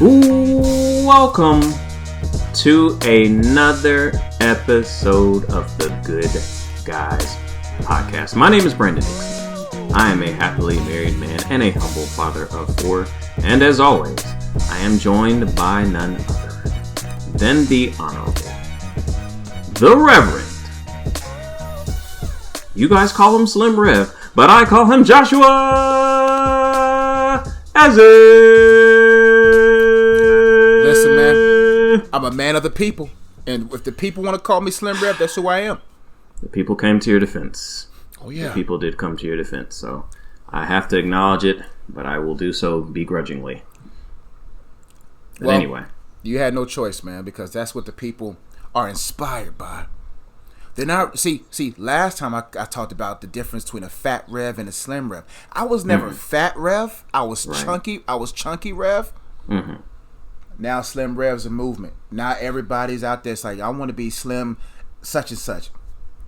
Welcome to another episode of the Good Guys Podcast. My name is Brandon Dixon. I am a happily married man and a humble father of four. And as always, I am joined by none other than the Honorable, the Reverend. You guys call him Slim Rev, but I call him Joshua Azir. Listen, man, I'm a man of the people. And if the people want to call me Slim Rev, that's who I am. The people came to your defense. Oh, yeah. The people did come to your defense. So I have to acknowledge it, but I will do so begrudgingly. But anyway. You had no choice, man, because that's what the people are inspired by. They're not, see, last time I talked about the difference between a fat Rev and a Slim Rev. I was never fat Rev. I was chunky. I was chunky Rev. Mm-hmm. Now Slim Rev's a movement. Now everybody's out there. It's like, I want to be slim, such and such.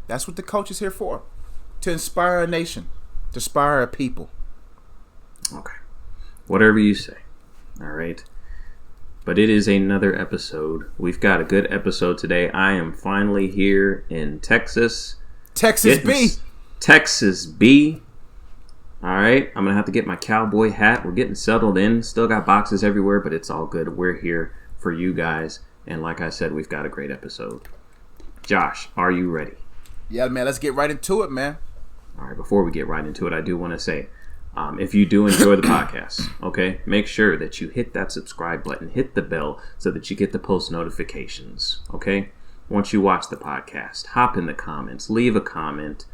That's what the coach is here for. To inspire a nation. To inspire a people. Okay. Whatever you say. All right. But it is another episode. We've got a good episode today. I am finally here in Texas. Texas B. Texas B. All right, I'm going to have to get my cowboy hat. We're getting settled in. Still got boxes everywhere, but it's all good. We're here for you guys. And like I said, we've got a great episode. Josh, are you ready? Yeah, man, let's get right into it, man. All right, before we get right into it, I do want to say, if you do enjoy the podcast, okay, make sure that you hit that subscribe button, hit the bell so that you get the post notifications, okay? Once you watch the podcast, hop in the comments, leave a comment.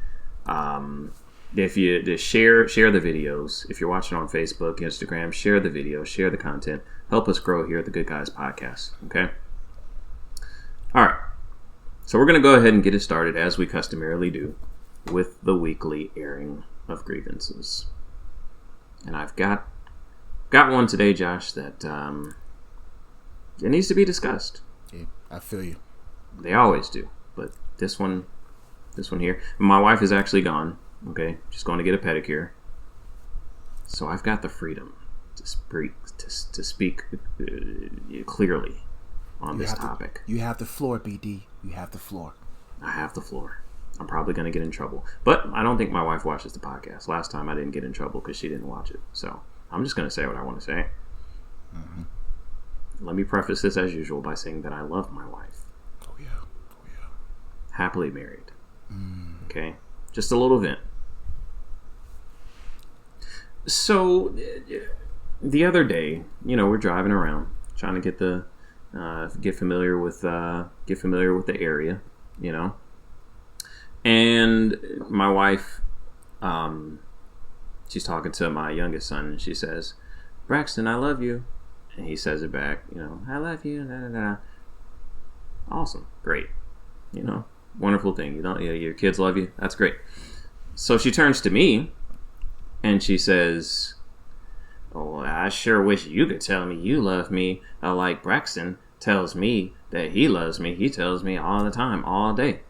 If you just share the videos, if you're watching on Facebook, Instagram, share the videos, share the content. Help us grow here at the Good Guys Podcast. Okay? All right. So we're going to go ahead and get it started, as we customarily do, with the weekly airing of grievances. And I've got one today, Josh, that it needs to be discussed. Yeah, I feel you. They always do, but this one here, my wife is actually gone. Okay, just going to get a pedicure. So I've got the freedom to speak clearly on this topic. You have the floor, BD. You have the floor. I have the floor. I'm probably going to get in trouble. But I don't think my wife watches the podcast. Last time I didn't get in trouble because she didn't watch it. So I'm just going to say what I want to say. Mm-hmm. Let me preface this as usual by saying that I love my wife. Oh, yeah. Happily married. Okay? Just a little vent. So, the other day, we're driving around trying to get familiar with the area, and my wife, she's talking to my youngest son, and she says, "Braxton, I love you," and he says it back, "I love you." Da, da, da. Awesome, great, wonderful thing. Your kids love you. That's great. So she turns to me and she says, "Oh, I sure wish you could tell me you love me like Braxton tells me that he loves me. He tells me all the time, all day."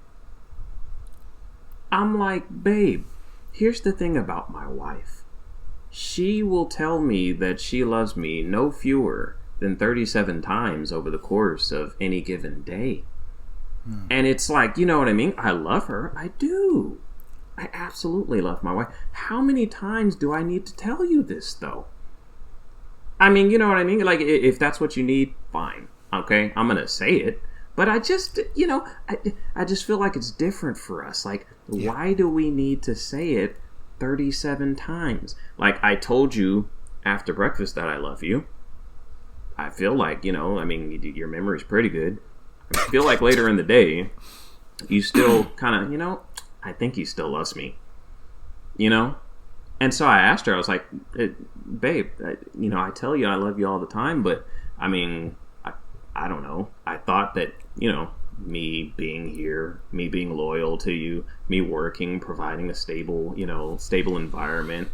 I'm like, babe, here's the thing about my wife. She will tell me that she loves me no fewer than 37 times over the course of any given day. And it's like, you know what I mean? I love her. I do. I absolutely love my wife. How many times do I need to tell you this, though? I mean, you know what I mean? Like, if that's what you need, fine. Okay? I'm going to say it. But I just, I just feel like it's different for us. Like, why do we need to say it 37 times? Like, I told you after breakfast that I love you. I feel like, your memory's pretty good. I feel like later in the day, you still kind of, I think he still loves me, And so I asked her, I was like, babe, I tell you I love you all the time, but I mean, I don't know. I thought that, me being here, me being loyal to you, me working, providing a stable environment,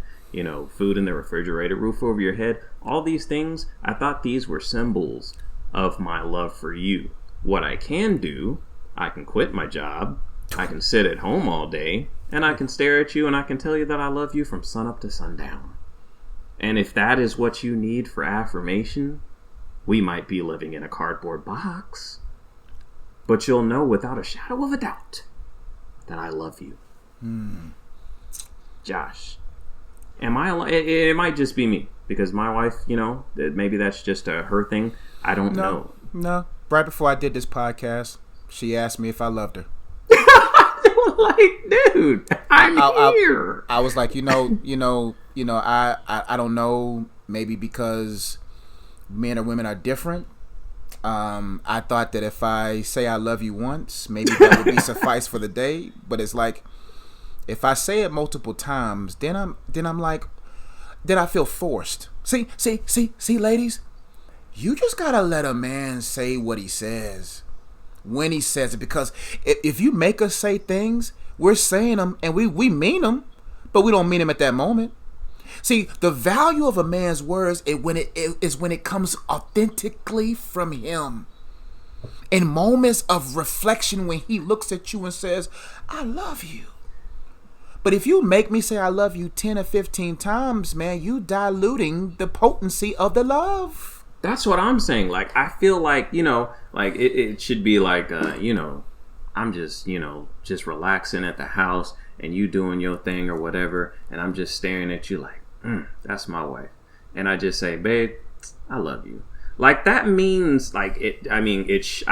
food in the refrigerator, roof over your head, all these things, I thought these were symbols of my love for you. What I can do, I can quit my job, I can sit at home all day, And I can stare at you and I can tell you that I love you from sunup to sundown. And if that is what you need for affirmation, we might be living in a cardboard box. But you'll know without a shadow of a doubt that I love you. Josh, it might just be me. Because my wife, maybe that's just her thing. I don't know. No. Right before I did this podcast, she asked me if I loved her. Like, dude, I'm here. I was like, I don't know. Maybe because men or women are different. I thought that if I say I love you once, maybe that would be suffice for the day. But it's like, if I say it multiple times, then I'm like, then I feel forced. See, ladies, you just gotta let a man say what he says when he says it, because if you make us say things, we're saying them and we mean them, but we don't mean them at that moment. See, the value of a man's words is when it comes authentically from him. In moments of reflection, when he looks at you and says, "I love you." But if you make me say I love you 10 or 15 times, man, you diluting the potency of the love. That's what I'm saying. Like, I feel like, like it should be like, I'm just, just relaxing at the house and you doing your thing or whatever. And I'm just staring at you like, that's my wife. And I just say, babe, I love you. Like, that means like I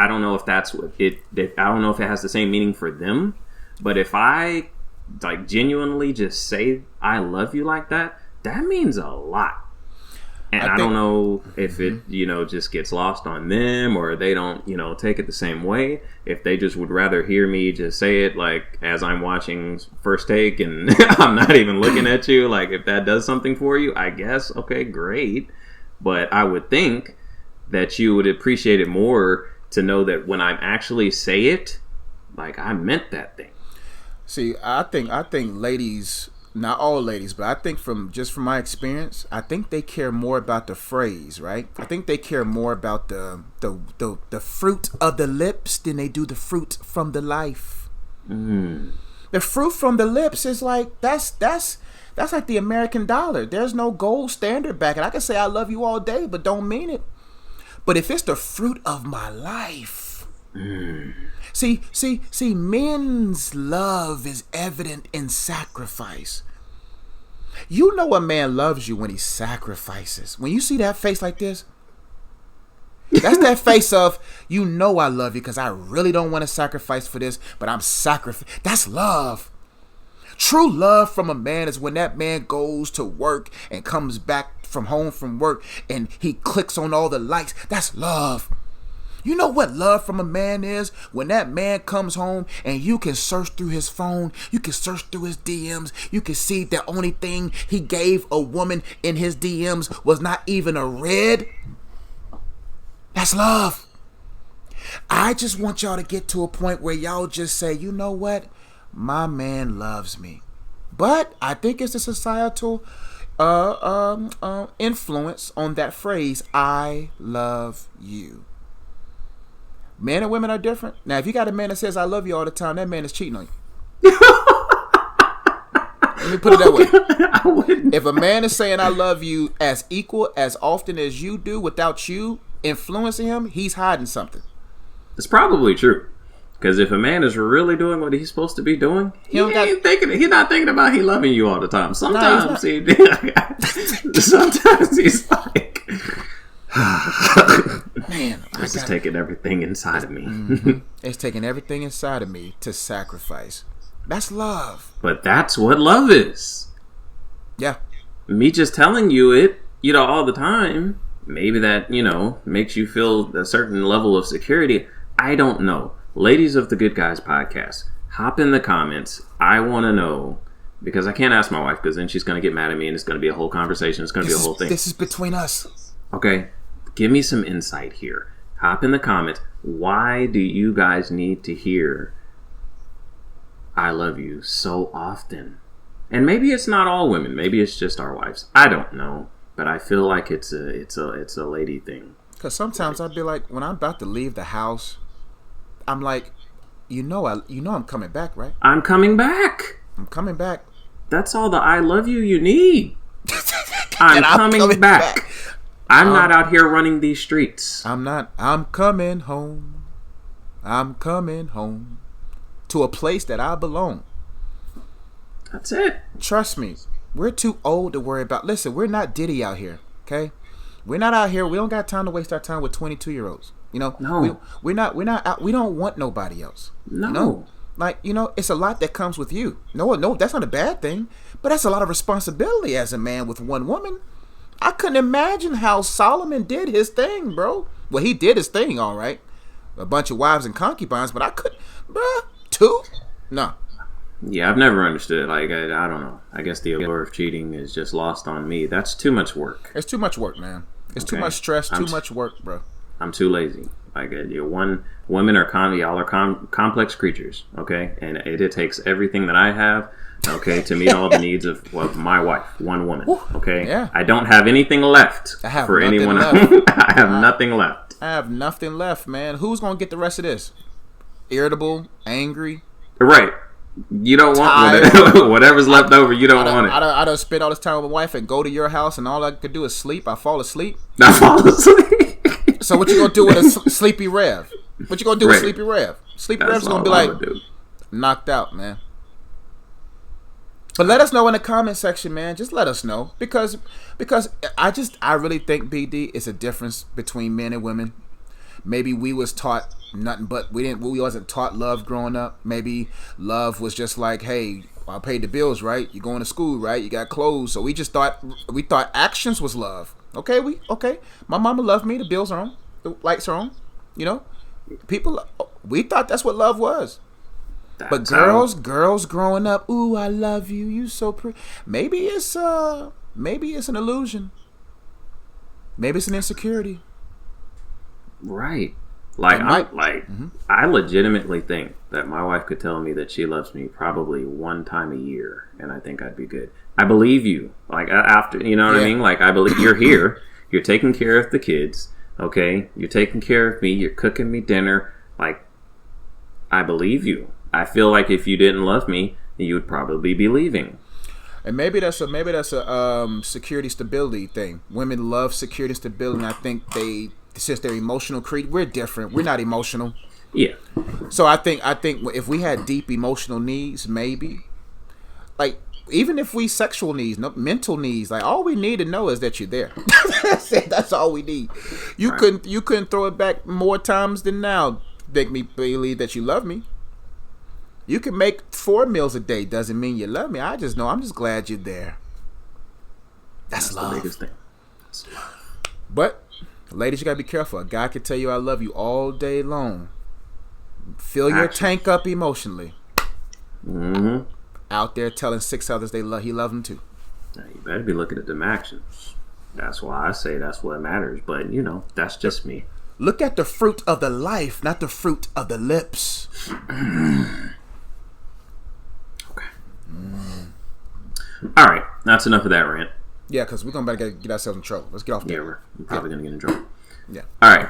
don't know if that's what I don't know if it has the same meaning for them. But if I like genuinely just say I love you like that means a lot. And I don't know if it just gets lost on them, or they don't take it the same way. If they just would rather hear me just say it like as I'm watching First Take and I'm not even looking at you, like if that does something for you, I guess okay, great. But I would think that you would appreciate it more to know that when I actually say it, like I meant that thing. See, I think ladies, not all ladies, but I think from my experience, I think they care more about the phrase, right? I think they care more about the fruit of the lips than they do the fruit from the life. The fruit from the lips is like that's like the American dollar. There's no gold standard back, and I can say I love you all day, but don't mean it. But if it's the fruit of my life. See, men's love is evident in sacrifice. You know a man loves you when he sacrifices. When you see that face like this, that's that face of, I love you because I really don't want to sacrifice for this, but I'm sacrificing. That's love. True love from a man is when that man goes to work and comes back from home from work and he clicks on all the likes. That's love. You know what love from a man is? When that man comes home and you can search through his phone, you can search through his DMs, you can see the only thing he gave a woman in his DMs was not even a red. That's love. I just want y'all to get to a point where y'all just say, you know what? My man loves me. But I think it's a societal influence on that phrase, I love you. Men and women are different. Now, if you got a man that says I love you all the time, that man is cheating on you. Let me put it that way. I wouldn't. If a man is saying I love you as equal as often as you do without you influencing him, he's hiding something. It's probably true. Because if a man is really doing what he's supposed to be doing, he's not thinking about he loving you all the time. Sometimes sometimes he's like, man, this is taking everything inside of me. Mm-hmm. It's taking everything inside of me to sacrifice. That's love. But that's what love is. Yeah. Me just telling you it, all the time, maybe that, makes you feel a certain level of security. I don't know. Ladies of the Good Guys podcast, hop in the comments. I want to know, because I can't ask my wife, because then she's going to get mad at me and it's going to be a whole conversation. It's going to be a whole thing. This is between us. Okay. Give me some insight here. Hop in the comments. Why do you guys need to hear I love you so often? And maybe it's not all women. Maybe it's just our wives. I don't know. But I feel like it's a lady thing. Because sometimes I'd be like, when I'm about to leave the house, I'm like, I'm coming back, right? I'm coming back. I'm coming back. That's all the I love you need. I'm coming back. I'm not out here running these streets. I'm not. I'm coming home. I'm coming home to a place that I belong. That's it. Trust me. We're too old to worry about. Listen, we're not Diddy out here, okay? We're not out here. We don't got time to waste our time with 22-year-olds. You know, no. We're not out. We don't want nobody else. No. You know? Like, you know, it's a lot that comes with you. No, that's not a bad thing. But that's a lot of responsibility as a man with one woman. I couldn't imagine how Solomon did his thing, bro. Well, he did his thing, all right. A bunch of wives and concubines, but I couldn't, bruh. 2? No. Yeah, I've never understood. Like, I don't know. I guess the allure of cheating is just lost on me. That's too much work. It's too much work, man. It's too much stress, too much work, bro. I'm too lazy. Like, women are y'all are complex creatures, okay? And it takes everything that I have, okay, to meet all the needs of my wife, one woman, okay? Yeah. I don't have anything left for anyone else. I have nothing left. I have nothing left, man. Who's going to get the rest of this? Irritable, angry. Right. You don't want whatever's left over. You don't want it. I don't spend all this time with my wife and go to your house and all I could do is sleep. I fall asleep. So what you gonna do with a sleepy Rev? What you gonna do with Sleepy Rev? Sleepy Rev's gonna be like knocked out, man. But let us know in the comment section, man. Just let us know because I really think, BD, it's a difference between men and women. Maybe we was taught nothing but we wasn't taught love growing up. Maybe love was just like, hey, I paid the bills, right? You going to school, right? You got clothes. So we thought actions was love. Okay, my mama loved me. The bills are on. The lights are on. You know, we thought that's what love was. But girls growing up, ooh, I love you. You so pretty. Maybe it's an illusion. Maybe it's an insecurity. Right. Like I legitimately think that my wife could tell me that she loves me probably one time a year, and I think I'd be good. I believe you. Like after, you know what I mean? Like I believe you're here. You're taking care of the kids. Okay, you're taking care of me. You're cooking me dinner. Like I believe you. I feel like if you didn't love me, you would probably be leaving. And maybe that's a security stability thing. Women love security stability, and I think since they're emotional we're different. We're not emotional. Yeah. So I think if we had deep emotional needs, maybe, like even if we sexual needs, no mental needs, like all we need to know is that you're there. That's all we need. You couldn't throw it back more times than now. Make me believe that you love me. You can make 4 meals a day. Doesn't mean you love me. I just know. I'm just glad you're there. That's love. The biggest thing. That's love. But ladies, you gotta be careful. A guy can tell you I love you all day long. Fill your tank up emotionally. Mm-hmm. Out there telling 6 others he love them too. Now, you better be looking at them actions. That's why I say that's what matters. But you know, that's just me. Look at the fruit of the life, not the fruit of the lips. Okay. All right, that's enough of that rant. Yeah, because we're going to get ourselves in trouble. Let's get off. Yeah, we're probably going to get in trouble. Yeah. All right.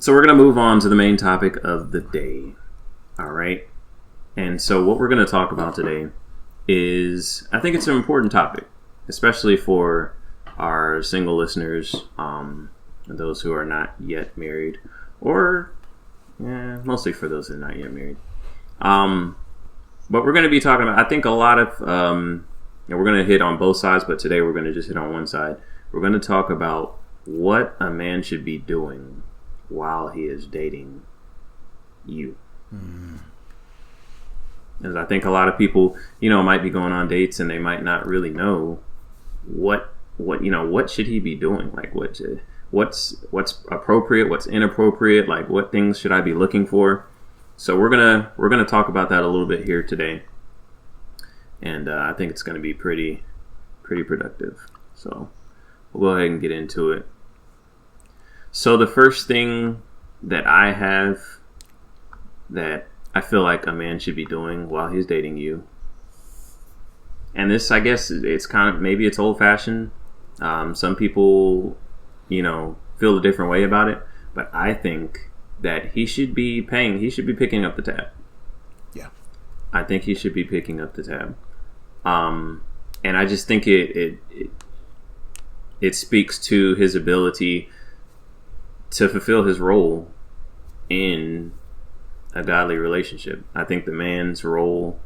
So we're going to move on to the main topic of the day. All right. And so what we're going to talk about today is, I think it's an important topic, especially for our single listeners, and those who are not yet married, or mostly for those that are not yet married. But we're going to be talking about, I think a lot of, and we're going to hit on both sides, but today we're going to just hit on one side. We're going to talk about what a man should be doing while he is dating you. Because I think a lot of people, might be going on dates and they might not really know what should he be doing? Like what's appropriate, what's inappropriate, like what things should I be looking for? So we're gonna talk about that a little bit here today, and I think it's gonna be pretty productive. So we'll go ahead and get into it. So the first thing that I have that I feel like a man should be doing while he's dating you, and this, I guess, it's kind of, maybe it's old fashioned. Some people, feel a different way about it, but I think that he should be picking up the tab. Yeah. I think he should be picking up the tab. And I just think it speaks to his ability to fulfill his role in a godly relationship. I think the man's role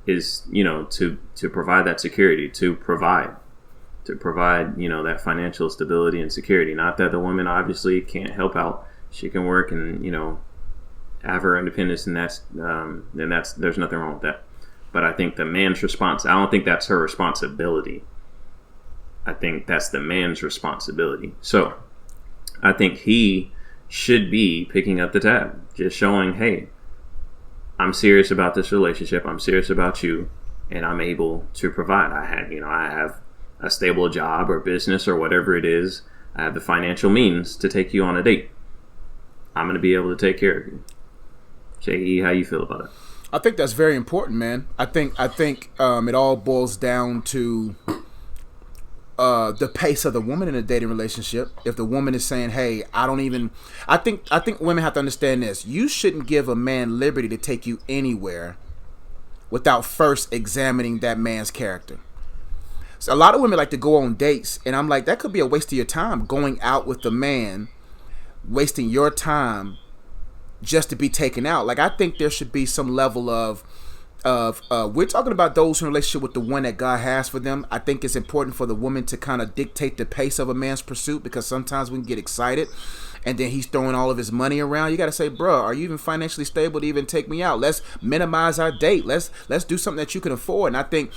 is, to provide that security, to provide, that financial stability and security. Not that the woman obviously can't help out. She can work and, have her independence, and there's nothing wrong with that. But I think the man's response, I don't think that's her responsibility. I think that's the man's responsibility. So I think he should be picking up the tab, just showing, hey, I'm serious about this relationship. I'm serious about you, and I'm able to provide. I have a stable job or business or whatever it is. I have the financial means to take you on a date. I'm going to be able to take care of you. J.E., how you feel about it? I think that's very important, man. I think it all boils down to the pace of the woman in a dating relationship. If the woman is saying, "Hey, I think women have to understand this. You shouldn't give a man liberty to take you anywhere without first examining that man's character." So a lot of women like to go on dates, and I'm like, that could be a waste of your time going out with a man, wasting your time just to be taken out. Like, I think there should be some level of we're talking about those who in a relationship with the one that God has for them. I think it's important for the woman to kind of dictate the pace of a man's pursuit, because sometimes we can get excited and then he's throwing all of his money around. You got to say, bro, are you even financially stable to even take me out? Let's minimize our date. Let's do something that you can afford. And I think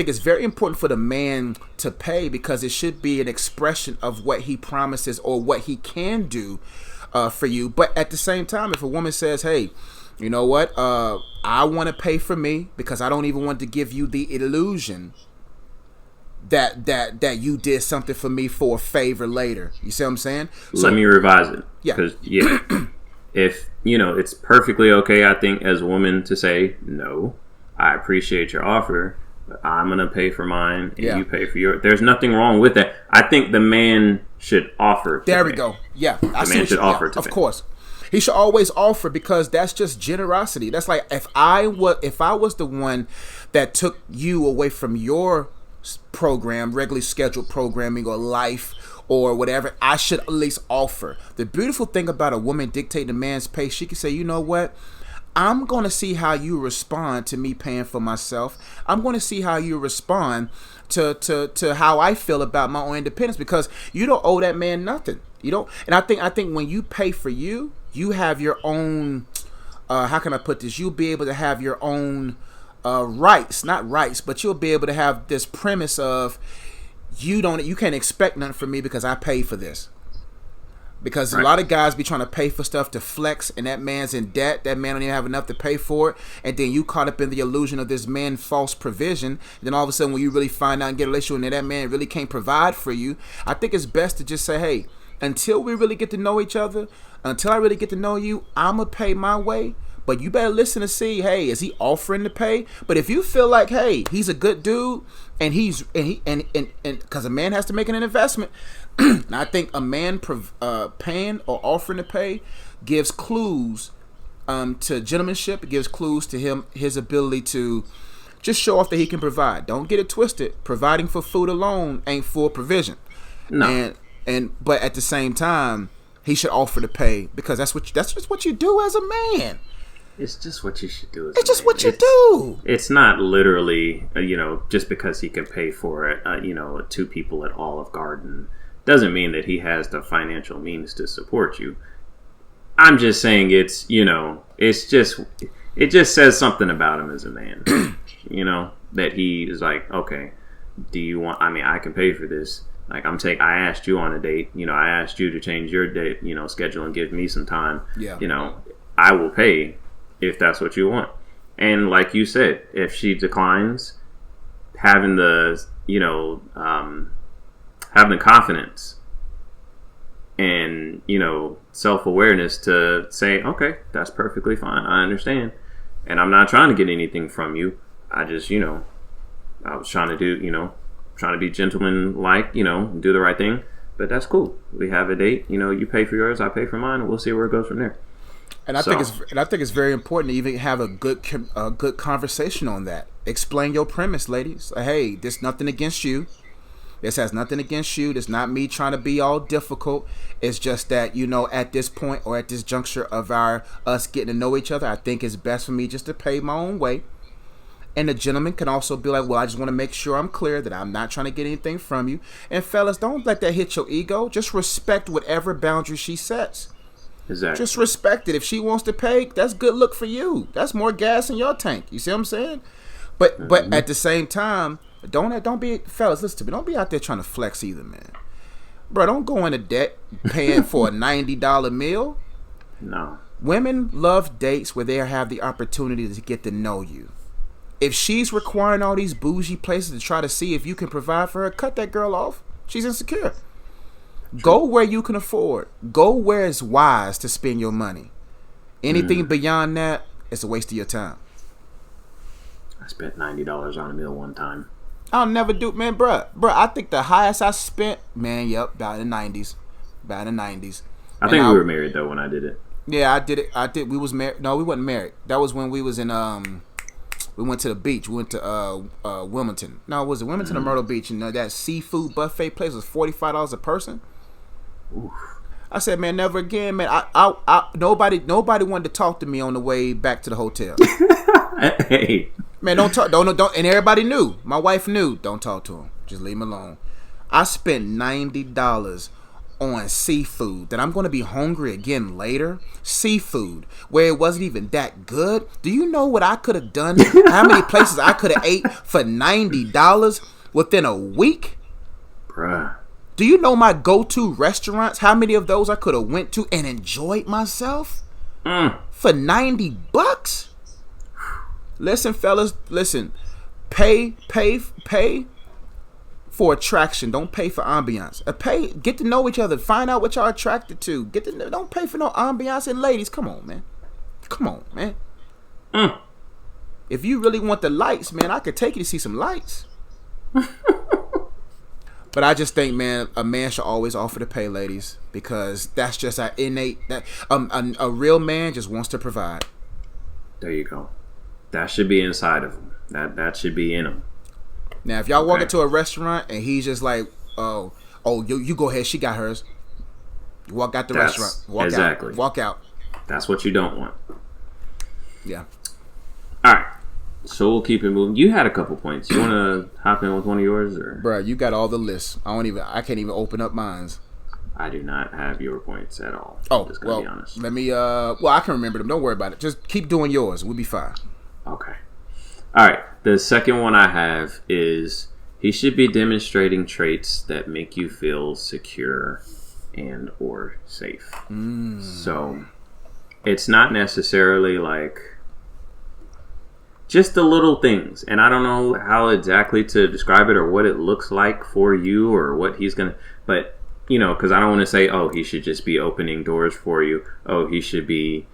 it's very important for the man to pay, because it should be an expression of what he promises or what he can do for you. But at the same time, if a woman says, hey, you know what, I want to pay for me because I don't even want to give you the illusion that you did something for me for a favor later. You see what I'm saying? Let me revise it. Yeah. Because, if, it's perfectly okay, I think, as a woman to say, no, I appreciate your offer, but I'm going to pay for mine and you pay for yours. There's nothing wrong with that. I think the man should offer to There pay. we go. Yeah. The man should offer to pay. Of course. He should always offer, because that's just generosity. That's like if I was the one that took you away from your program, regularly scheduled programming or life or whatever, I should at least offer. The beautiful thing about a woman dictating a man's pace, she can say, you know what? I'm going to see how you respond to me paying for myself. I'm going to see how you respond to how I feel about my own independence, because you don't owe that man nothing. You don't. And I think when you pay for you, you have your own, how can I put this? You'll be able to have your own rights, not rights, but you'll be able to have this premise of you can't expect nothing from me because I paid for this. Because a lot of guys be trying to pay for stuff to flex, and that man's in debt. That man don't even have enough to pay for it. And then you caught up in the illusion of this man false provision. Then all of a sudden when you really find out and get a relationship and that man really can't provide for you, I think it's best to just say, hey, until we really get to know each other, until I really get to know you, I'm going to pay my way. But you better listen to see, hey, is he offering to pay? But if you feel like, hey, he's a good dude, and because a man has to make an investment, and I think a man paying or offering to pay gives clues to gentlemanship. It gives clues to him, his ability to just show off that he can provide. Don't get it twisted. Providing for food alone ain't full provision. No. But at the same time, he should offer to pay, because that's just what you do as a man. It's just what you should do. It's just what you do. It's not literally, just because he can pay for it, 2 people at Olive Garden doesn't mean that he has the financial means to support you. I'm just saying it just says something about him as a man, that he is like, okay, do you want, I can pay for this. Like, I asked you on a date, I asked you to change your date, schedule and give me some time. Yeah. I will pay if that's what you want. And like you said, if she declines, having the confidence and, self-awareness to say, okay, that's perfectly fine. I understand. And I'm not trying to get anything from you. I just, I was trying to do, trying to be gentleman-like, do the right thing. But that's cool. We have a date. You pay for yours, I pay for mine, and we'll see where it goes from there. And I think it's very important to even have a good conversation on that. Explain your premise, ladies. Hey, this nothing against you. This has nothing against you. This not me trying to be all difficult. It's just that, at this point or at this juncture of us getting to know each other, I think it's best for me just to pay my own way. And the gentleman can also be like, well, I just want to make sure I'm clear that I'm not trying to get anything from you. And fellas, don't let that hit your ego. Just respect whatever boundary she sets. Exactly. Just respect it. If she wants to pay, that's good look for you. That's more gas in your tank. You see what I'm saying? But at the same time, don't be, fellas, listen to me. Don't be out there trying to flex either, man. Bro, don't go into debt paying for a $90 meal. No. Women love dates where they have the opportunity to get to know you. If she's requiring all these bougie places to try to see if you can provide for her, cut that girl off. She's insecure. True. Go where you can afford. Go where it's wise to spend your money. Anything beyond that, it's a waste of your time. I spent $90 on a meal one time. I'll never do, man, bruh. I think the highest I spent, man, about in the 90s. I think we were married though when I did it. Yeah, I did it. We was married. No, we wasn't married. That was when we was in we went to the beach. We went to Wilmington. No, was it Wilmington or Myrtle Beach? And that seafood buffet place was $45 a person. Oof. I said, man, never again, man. Nobody wanted to talk to me on the way back to the hotel. Hey. Man, don't talk, don't, and everybody knew. My wife knew. Don't talk to him. Just leave him alone. I spent $90 on seafood that I'm going to be hungry again later. Seafood where it wasn't even that good. Do you know what I could have done? How many places I could have ate for $90 within a week? Bruh. Do you know my go-to restaurants? How many of those I could have went to and enjoyed myself for $90? Listen, fellas, listen. Pay for attraction. Don't pay for ambiance. Get to know each other. Find out what y'all attracted to. Don't pay for no ambiance. And ladies, come on, man. If you really want the lights, man, I could take you to see some lights. But I just think, man, a man should always offer to pay, ladies, because that's just our innate. That a real man just wants to provide. There you go. That should be inside of him. That should be in him. Now, if y'all walk into a restaurant and he's just like, oh, you go ahead, she got hers. You walk out the restaurant. Walk out. That's what you don't want. Yeah. All right. So we'll keep it moving. You had a couple points. You want to hop in with one of yours, or? Bruh, you got all the lists. I can't even open up mine. I do not have your points at all. Oh, just gonna be honest. Let me. I can remember them. Don't worry about it. Just keep doing yours. We'll be fine. Okay. All right. The second one I have is he should be demonstrating traits that make you feel secure and or safe. So it's not necessarily like just the little things. And I don't know how exactly to describe it or what it looks like for you or what he's going to, but because I don't want to say, oh, he should just be opening doors for you. Oh, he should be,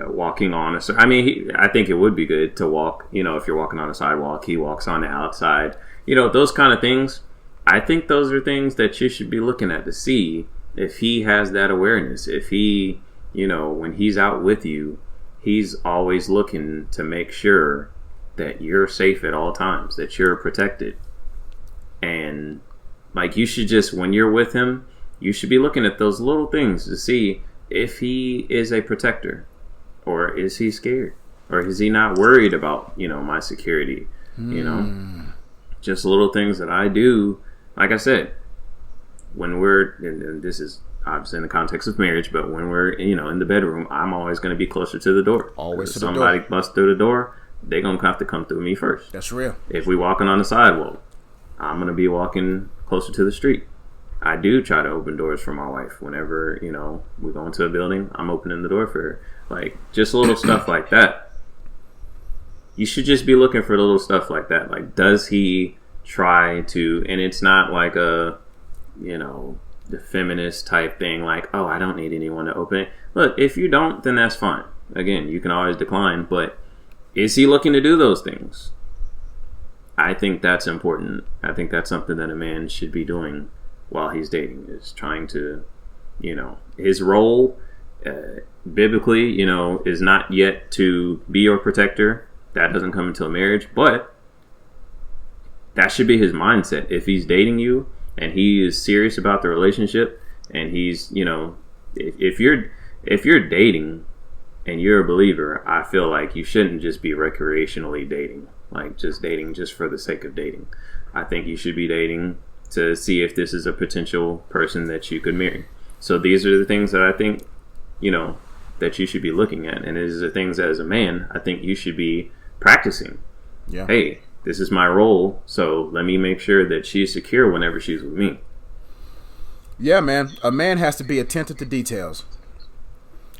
walking on I think it would be good to walk, if you're walking on a sidewalk, he walks on the outside, those kind of things. I think those are things that you should be looking at to see if he has that awareness, if he, when he's out with you, he's always looking to make sure that you're safe at all times, that you're protected. And like, you should just, when you're with him, you should be looking at those little things to see if he is a protector, or is he scared, or is he not worried about, my security, just little things that I do. Like I said, when we're, and this is obviously in the context of marriage, but when we're, in the bedroom, I'm always going to be closer to the door. Always to the somebody door. busts through the door, they're going to have to come through me first. That's real. If we walking on the sidewalk, I'm going to be walking closer to the street. I do try to open doors for my wife. Whenever, we go into a building, I'm opening the door for her. Like, just little stuff like that. You should just be looking for little stuff like that. Like, does he try to, and it's not like a, the feminist type thing, like, oh, I don't need anyone to open it. Look, if you don't, then that's fine. Again, you can always decline, but is he looking to do those things? I think that's important. I think that's something that a man should be doing while he's dating, is trying to, his role biblically, is not yet to be your protector. That doesn't come until marriage, but that should be his mindset. If he's dating you and he is serious about the relationship, and he's, if you're dating and you're a believer, I feel like you shouldn't just be recreationally dating, like just dating just for the sake of dating. I think you should be dating to see if this is a potential person that you could marry. So these are the things that I think, that you should be looking at. And these are the things that, as a man, I think you should be practicing. Yeah. Hey, this is my role, so let me make sure that she's secure whenever she's with me. Yeah, man. A man has to be attentive to details.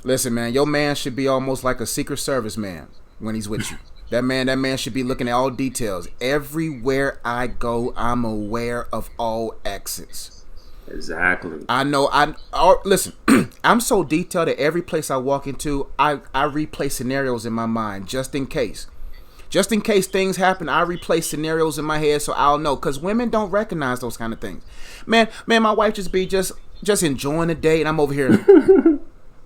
Listen, man, your man should be almost like a Secret Service man when he's with you. That man should be looking at all details. Everywhere I go, I'm aware of all exits. Exactly. I know. Listen, I'm so detailed that every place I walk into, I replay scenarios in my mind just in case. Just in case things happen, I replay scenarios in my head so I'll know. Because women don't recognize those kind of things. Man, my wife just be just enjoying the day, and I'm over here.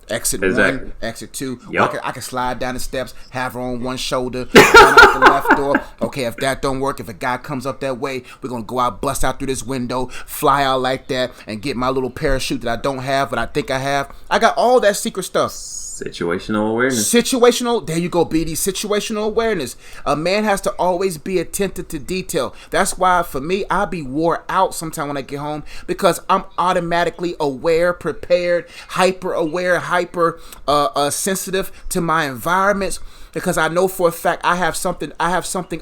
Exit exactly. 1, exit 2. Yep. I can slide down the steps, have her on one shoulder, run out the left door. Okay, if that don't work, if a guy comes up that way, we're going to go out, bust out through this window, fly out like that, and get my little parachute that I don't have, but I think I have. I got all that secret stuff. Situational awareness. There you go, BD. Situational awareness. A man has to always be attentive to detail. That's why, for me, I'll be wore out sometime when I get home, because I'm automatically aware, prepared, hyper aware, hyper sensitive to my environments, because I know for a fact I have something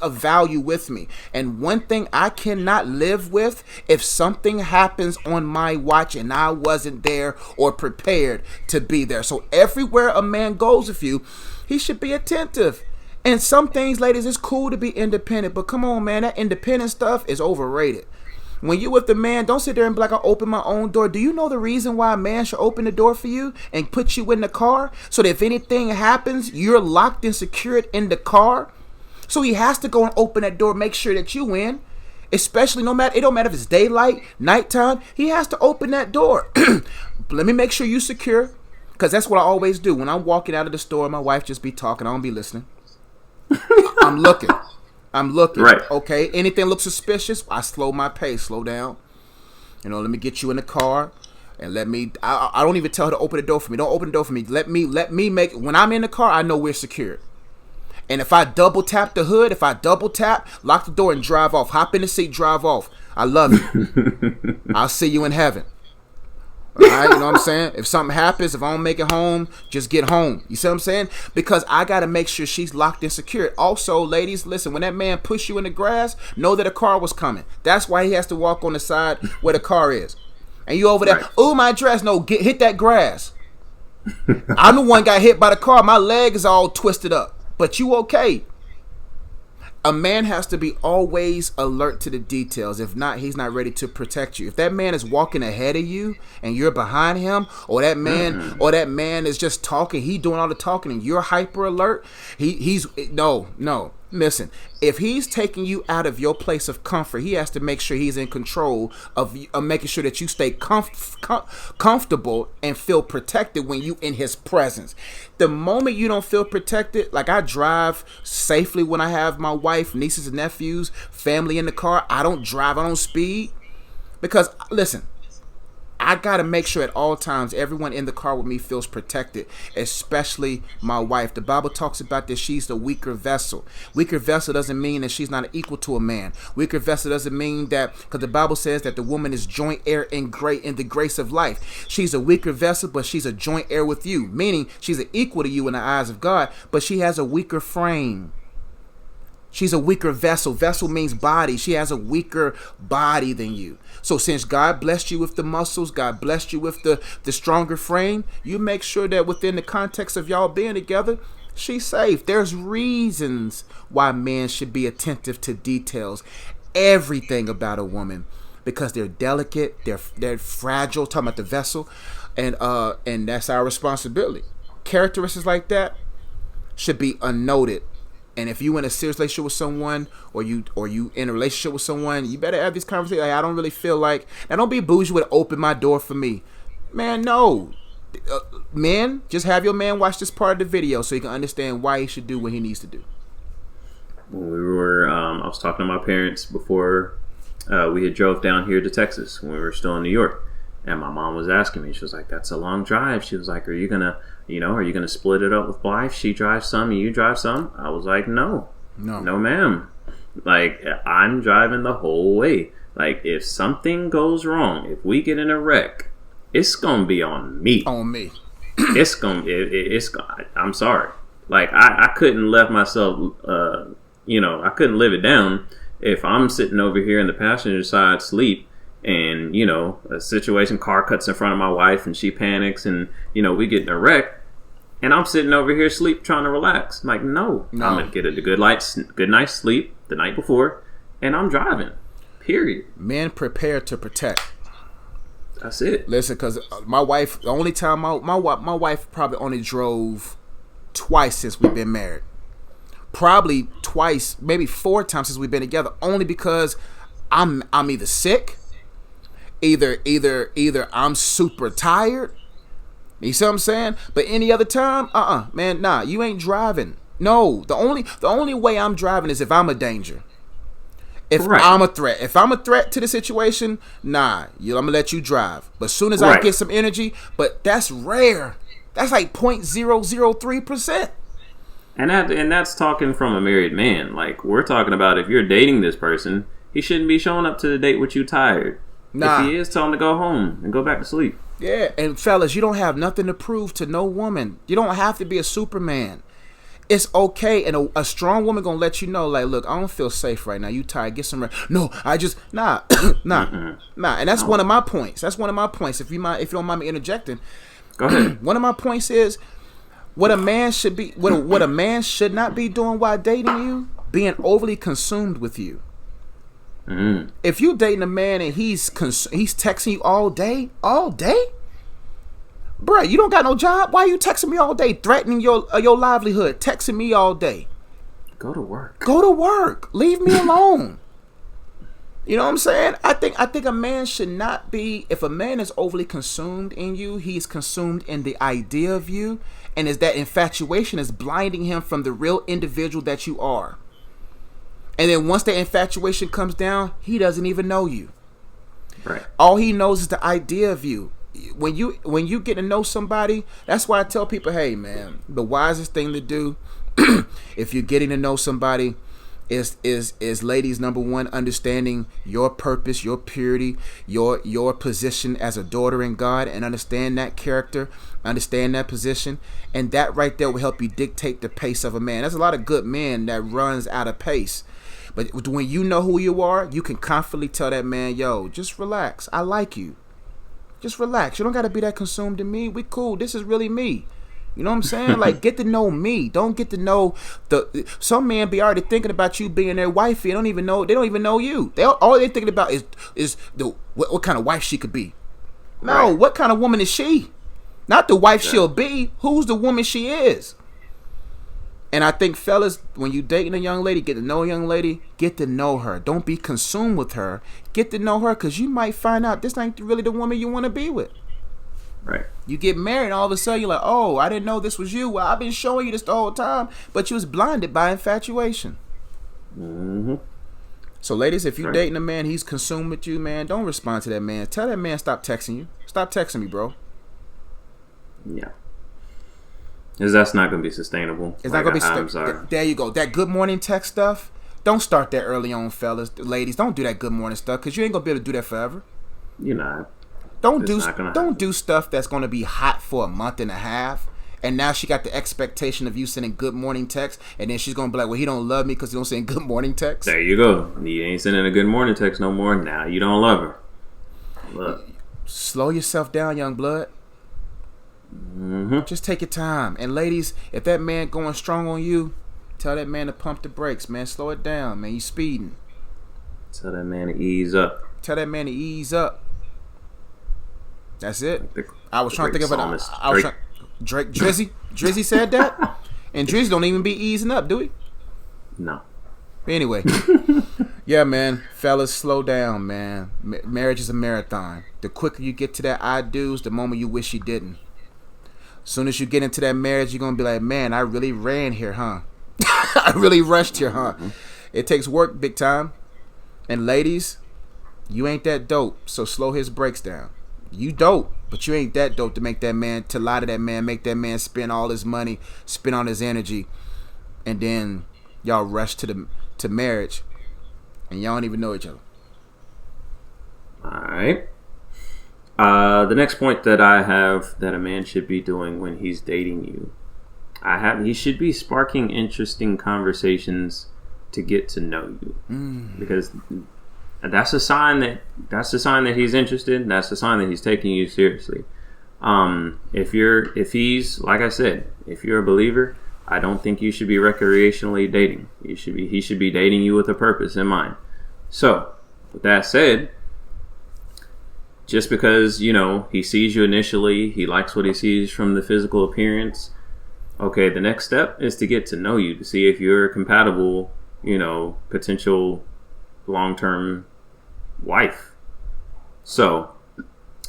of value with me. And one thing I cannot live with, if something happens on my watch and I wasn't there or prepared to be there. So everywhere a man goes with you, he should be attentive. And some things, ladies, it's cool to be independent, but come on, man, that independent stuff is overrated. When you with the man, don't sit there and be like, I'll open my own door. Do you know the reason why a man should open the door for you and put you in the car? So that if anything happens, you're locked and secured in the car. So he has to go and open that door, make sure that you win. Especially it don't matter if it's daylight, nighttime, he has to open that door. Let me make sure you secure. Because that's what I always do. When I'm walking out of the store, my wife just be talking, I don't be listening. I'm looking. Right. Okay. Anything looks suspicious, I slow my pace, slow down. Let me get you in the car, and I don't even tell her to open the door for me. Don't open the door for me. Let me make, when I'm in the car, I know we're secured. And if I double tap the hood, lock the door and drive off. Hop in the seat, drive off. I love you. I'll see you in heaven. All right, you know what I'm saying? If something happens, if I don't make it home, just get home. You see what I'm saying? Because I got to make sure she's locked and secured. Also, ladies, listen, when that man push you in the grass, know that a car was coming. That's why he has to walk on the side where the car is. And you over there, right. Oh, my dress. No, hit that grass. I'm the one got hit by the car. My leg is all twisted up. But you okay. A man has to be always alert to the details. If not, he's not ready to protect you. If that man is walking ahead of you and you're behind him, or that man is just talking, he doing all the talking and you're hyper alert, he's no. Listen, if he's taking you out of your place of comfort, he has to make sure he's in control of making sure that you stay comfortable and feel protected when you in his presence. The moment you don't feel protected, like I drive safely when I have my wife, nieces and nephews, family in the car. I don't drive, I don't speed. Because, listen, I got to make sure at all times everyone in the car with me feels protected, especially my wife. The Bible talks about that she's the weaker vessel. Weaker vessel doesn't mean that she's not equal to a man. Weaker vessel doesn't mean that, because the Bible says that the woman is joint heir in the grace of life. She's a weaker vessel, but she's a joint heir with you, meaning she's an equal to you in the eyes of God, but she has a weaker frame. She's a weaker vessel. Vessel means body. She has a weaker body than you. So since God blessed you with the muscles, God blessed you with the stronger frame, you make sure that within the context of y'all being together, she's safe. There's reasons why men should be attentive to details. Everything about a woman, because they're delicate, they're fragile, talking about the vessel, and that's our responsibility. Characteristics like that should be unnoted. And if you in a serious relationship with someone, or you in a relationship with someone, you better have these conversations. Like, I don't really feel like, now don't be bougie with open my door for me. Man, no. Men, just have your man watch this part of the video so he can understand why he should do what he needs to do. When we were, I was talking to my parents before we had drove down here to Texas when we were still in New York, and my mom was asking me. She was like, "That's a long drive." She was like, "Are you gonna split it up with Blythe? She drives some and you drive some?" I was like, "No, ma'am. Like, I'm driving the whole way. Like, if something goes wrong, if we get in a wreck, it's gonna be on me. On me. It's gonna. I'm sorry. Like, I couldn't let myself. I couldn't live it down if I'm sitting over here in the passenger side asleep, and a situation, car cuts in front of my wife, and she panics, and we get in a wreck, and I'm sitting over here asleep trying to relax. I'm like, no. I'm gonna get a good night's sleep the night before, and I'm driving. Period. Men prepare to protect. That's it. Listen, because my wife, the only time my wife probably only drove twice since we've been married. Probably twice, maybe 4 times since we've been together. Only because I'm either sick, either I'm super tired. You see what I'm saying? But any other time, man, nah, you ain't driving. No, the only way I'm driving is if I'm a danger. If I'm a threat. If I'm a threat to the situation, nah, I'm going to let you drive. But as soon as I get some energy, but that's rare. That's like 0.003%. And that's talking from a married man. Like, we're talking about if you're dating this person, he shouldn't be showing up to the date with you tired. Nah. If he is, tell him to go home and go back to sleep. Yeah, and fellas, you don't have nothing to prove to no woman. You don't have to be a Superman. It's okay, and a strong woman gonna let you know, like, look, I don't feel safe right now. You tired? Get some rest. No, I just nah. And that's one of my points. That's one of my points. If you don't mind me interjecting, go ahead. One of my points is what a man should be. What a man should not be doing while dating you, being overly consumed with you. If you dating a man and he's texting you all day, bruh, you don't got no job. Why are you texting me all day, threatening your livelihood, texting me all day? Go to work. Go to work. Leave me alone. You know what I'm saying? I think a man should not be. If a man is overly consumed in you, he's consumed in the idea of you, and is that infatuation is blinding him from the real individual that you are. And then once that infatuation comes down, he doesn't even know you. Right. All he knows is the idea of you. When you get to know somebody, that's why I tell people, hey man, the wisest thing to do if you're getting to know somebody is ladies, number one, understanding your purpose, your purity, your position as a daughter in God, and understand that character, understand that position, and that right there will help you dictate the pace of a man. There's a lot of good men that runs out of pace. But when you know who you are, you can confidently tell that man, yo, just relax. I like you. Just relax. You don't got to be that consumed in me. We cool. This is really me. You know what I'm saying? Like, get to know me. Don't get to know some men be already thinking about you being their wifey. They don't even know you. All they're thinking about is what kind of wife she could be. No, what kind of woman is she? Not the wife she'll be. Who's the woman she is? And I think, fellas, when you dating a young lady, get to know a young lady, get to know her. Don't be consumed with her. Get to know her, because you might find out this ain't really the woman you want to be with. Right. You get married, and all of a sudden you're like, oh, I didn't know this was you. Well, I've been showing you this the whole time, but you was blinded by infatuation. Mm-hmm. So, ladies, if you're dating a man, he's consumed with you, man, don't respond to that man. Tell that man stop texting you. Stop texting me, bro. Yeah. Because that's not going to be sustainable. It's not going to be sustainable. There you go. That good morning text stuff, don't start that early on, fellas. Ladies, don't do that good morning stuff, because you ain't going to be able to do that forever. You're not. Don't do stuff that's going to be hot for a month and a half, and now she got the expectation of you sending good morning text, and then she's going to be like, well, he don't love me because he don't send good morning text. There you go. You ain't sending a good morning text no more. Now you don't love her. Look. Slow yourself down, young blood. Mm-hmm. Just take your time. And ladies, if that man going strong on you, tell that man to pump the brakes, man. Slow it down, man. You speeding. Tell that man to ease up. Tell that man to ease up. That's it. I was trying to think of it. Drake, Drizzy said that, and Drizzy don't even be easing up, do he? No. Anyway, yeah, man, fellas, slow down, man. Marriage is a marathon. The quicker you get to that I do's, the moment you wish you didn't. Soon as you get into that marriage, you're gonna be like, man, I really ran here, huh? I really rushed here, huh? Mm-hmm. It takes work, big time. And ladies, you ain't that dope, so slow his brakes down. You dope, but you ain't that dope to make that man, to lie to that man, make that man spend all his money, spend all his energy, and then y'all rush to marriage, and y'all don't even know each other. All right. The next point that I have that a man should be doing when he's dating you, he should be sparking interesting conversations to get to know you, because that's a sign that he's interested. That's a sign that he's taking you seriously. If he's, like I said, if you're a believer, I don't think you should be recreationally dating. He should be dating you with a purpose in mind. So, with that said, just because, he sees you initially, he likes what he sees from the physical appearance. Okay, the next step is to get to know you, to see if you're a compatible, potential long-term wife. So,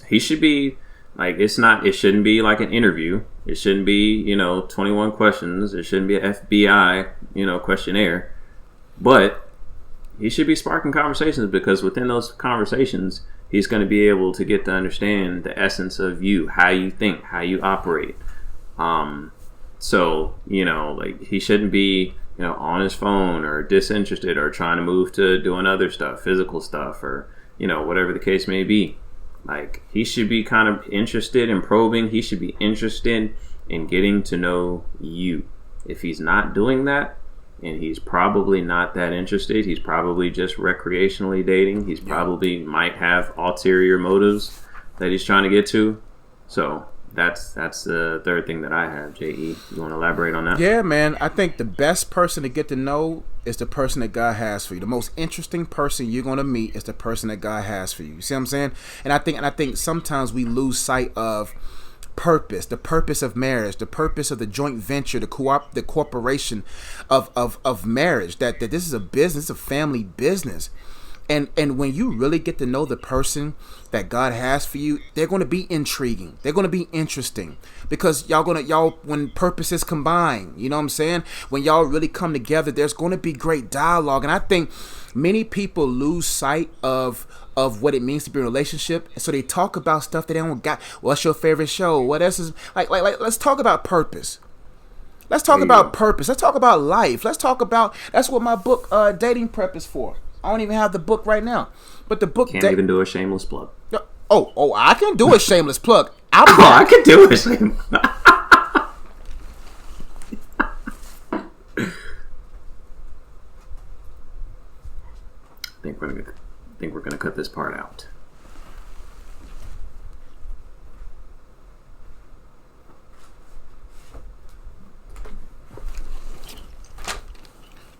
he should be it shouldn't be like an interview. It shouldn't be, 21 questions. It shouldn't be an FBI, questionnaire. But he should be sparking conversations, because within those conversations, he's going to be able to get to understand the essence of you, how you think, how you operate. So, he shouldn't be, on his phone or disinterested or trying to move to doing other stuff, physical stuff, or, whatever the case may be. He should be kind of interested in probing. He should be interested in getting to know you. If he's not doing that, and he's probably not that interested, he's probably just recreationally dating. He's probably might have ulterior motives that he's trying to get to. So that's the third thing that I have. J.E., you want to elaborate on that? Yeah, man. I think the best person to get to know is the person that God has for you. The most interesting person you're going to meet is the person that God has for you. You see what I'm saying? And I think sometimes we lose sight of purpose, the purpose of marriage, the purpose of the joint venture, the corporation of marriage, that this is a business, a family business. And when you really get to know the person that God has for you, they're going to be intriguing. They're going to be interesting, because when purposes combine, you know what I'm saying? When y'all really come together, there's going to be great dialogue. And I think many people lose sight of what it means to be in a relationship. And so they talk about stuff that they don't got. What's your favorite show? What else is like let's talk about purpose. Let's talk about purpose. Let's talk about life. Let's talk about, that's what my book, Dating Prep, is for. I don't even have the book right now, but the book can't even do a shameless plug. Oh, I can do a shameless plug. I can do a shameless. I think we're gonna cut this part out.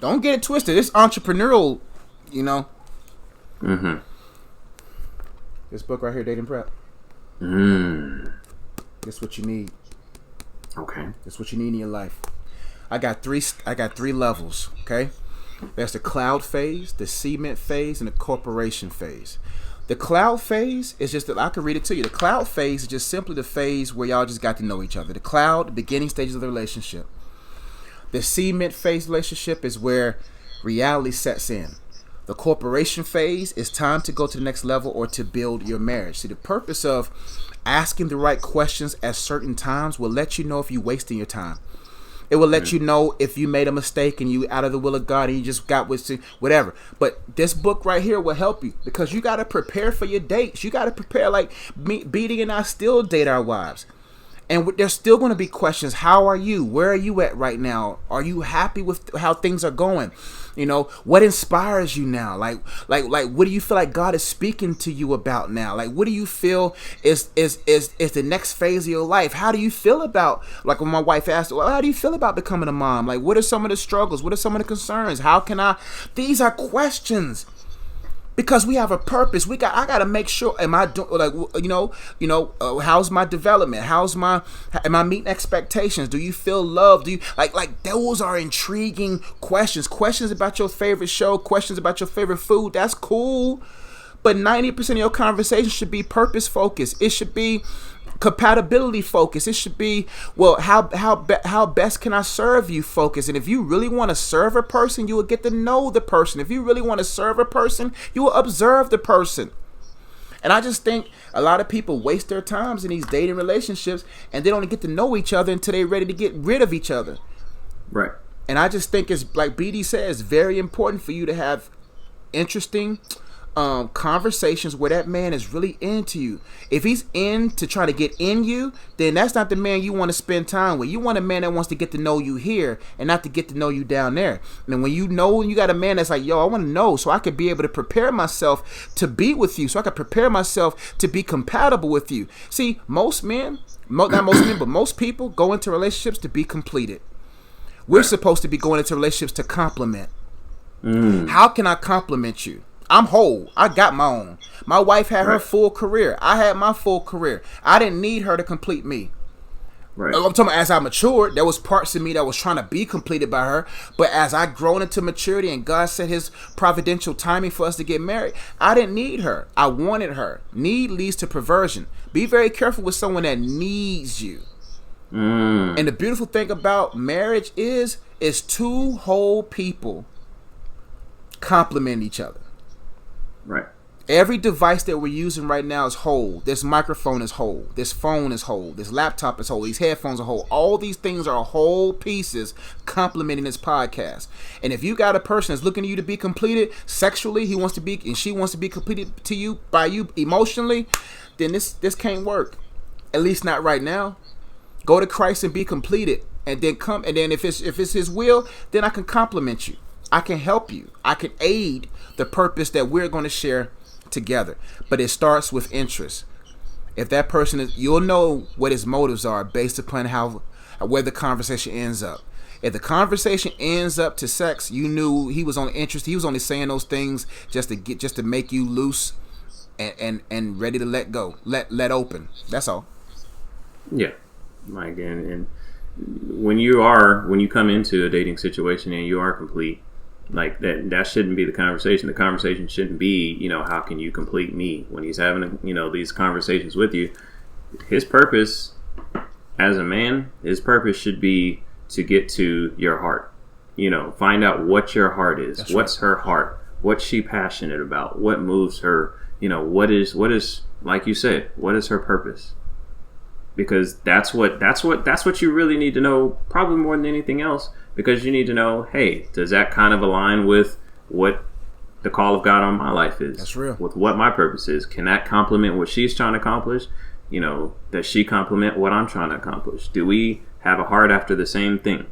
Don't get it twisted. It's entrepreneurial. This book right here, Dating Prep. That's what you need. Okay. That's what you need in your life. I got three levels. Okay. There's the cloud phase, the cement phase, and the corporation phase. The cloud phase is just, I can read it to you. The cloud phase is just simply the phase where y'all just got to know each other. The cloud, the beginning stages of the relationship. The cement phase relationship is where reality sets in. The corporation phase is time to go to the next level or to build your marriage. See, the purpose of asking the right questions at certain times will let you know if you're wasting your time. It will let you know if you made a mistake and you out of the will of God and you just got whatever. But this book right here will help you, because you got to prepare for your dates. You got to prepare, like me, Beatty and I still date our wives. And there's still going to be questions. How are you? Where are you at right now? Are you happy with how things are going? What inspires you now? Like what do you feel like God is speaking to you about now? Like, what do you feel is the next phase of your life? How do you feel about, like when my wife asked, well, how do you feel about becoming a mom? Like, what are some of the struggles? What are some of the concerns? These are questions. Because we have a purpose. I gotta make sure. Am I doing how's my development? Am I meeting expectations? Do you feel loved? Do you like those are intriguing questions. Questions about your favorite show. Questions about your favorite food. That's cool. But 90% of your conversation should be purpose focused. It should be compatibility focus. It should be, well, how best can I serve you focus. And if you really want to serve a person, you will get to know the person. If you really want to serve a person, you will observe the person. And I just think a lot of people waste their times in these dating relationships, and they don't get to know each other until they're ready to get rid of each other. Right. And I just think it's, like BD says, very important for you to have interesting conversations where that man is really into you. If he's into trying to get in you, then that's not the man you want to spend time with. You want a man that wants to get to know you here and not to get to know you down there. And when you got a man that's like, yo, I want to know so I could be able to prepare myself to be with you, so I could prepare myself to be compatible with you. See, most men, not most men, but most people go into relationships to be completed. We're supposed to be going into relationships to complement. How can I compliment you? I'm whole. I got my own. My wife had her full career. I had my full career. I didn't need her to complete me. Right. I'm talking about as I matured, there was parts of me that was trying to be completed by her. But as I grown into maturity and God set his providential timing for us to get married, I didn't need her. I wanted her. Need leads to perversion. Be very careful with someone that needs you. And the beautiful thing about marriage is two whole people complement each other. Right. Every device that we're using right now is whole. This microphone is whole. This phone is whole. This laptop is whole. These headphones are whole. All these things are whole pieces complementing this podcast. And if you got a person that's looking to you to be completed sexually, he wants to be, and she wants to be completed to you by you emotionally, then this can't work. At least not right now. Go to Christ and be completed, and then come. And then if it's His will, then I can compliment you. I can help you. I can aid the purpose that we're going to share together. But it starts with interest. If that person is, you'll know what his motives are based upon where the conversation ends up. If the conversation ends up to sex, you knew he was only interested. He was only saying those things just to make you loose and ready to let go, let open. That's all. Yeah, like and when you come into a dating situation and you are complete. Like that shouldn't be the conversation. The conversation shouldn't be, how can you complete me? When he's having, these conversations with you, his purpose as a man, his purpose should be to get to your heart. Find out what your heart is. That's What's her heart? What's she passionate about? What moves her? What is like you said, what is her purpose? Because that's what you really need to know, probably more than anything else. Because you need to know, hey, does that kind of align with what the call of God on my life is? That's real. With what my purpose is. Can that complement what she's trying to accomplish? Does she complement what I'm trying to accomplish? Do we have a heart after the same thing?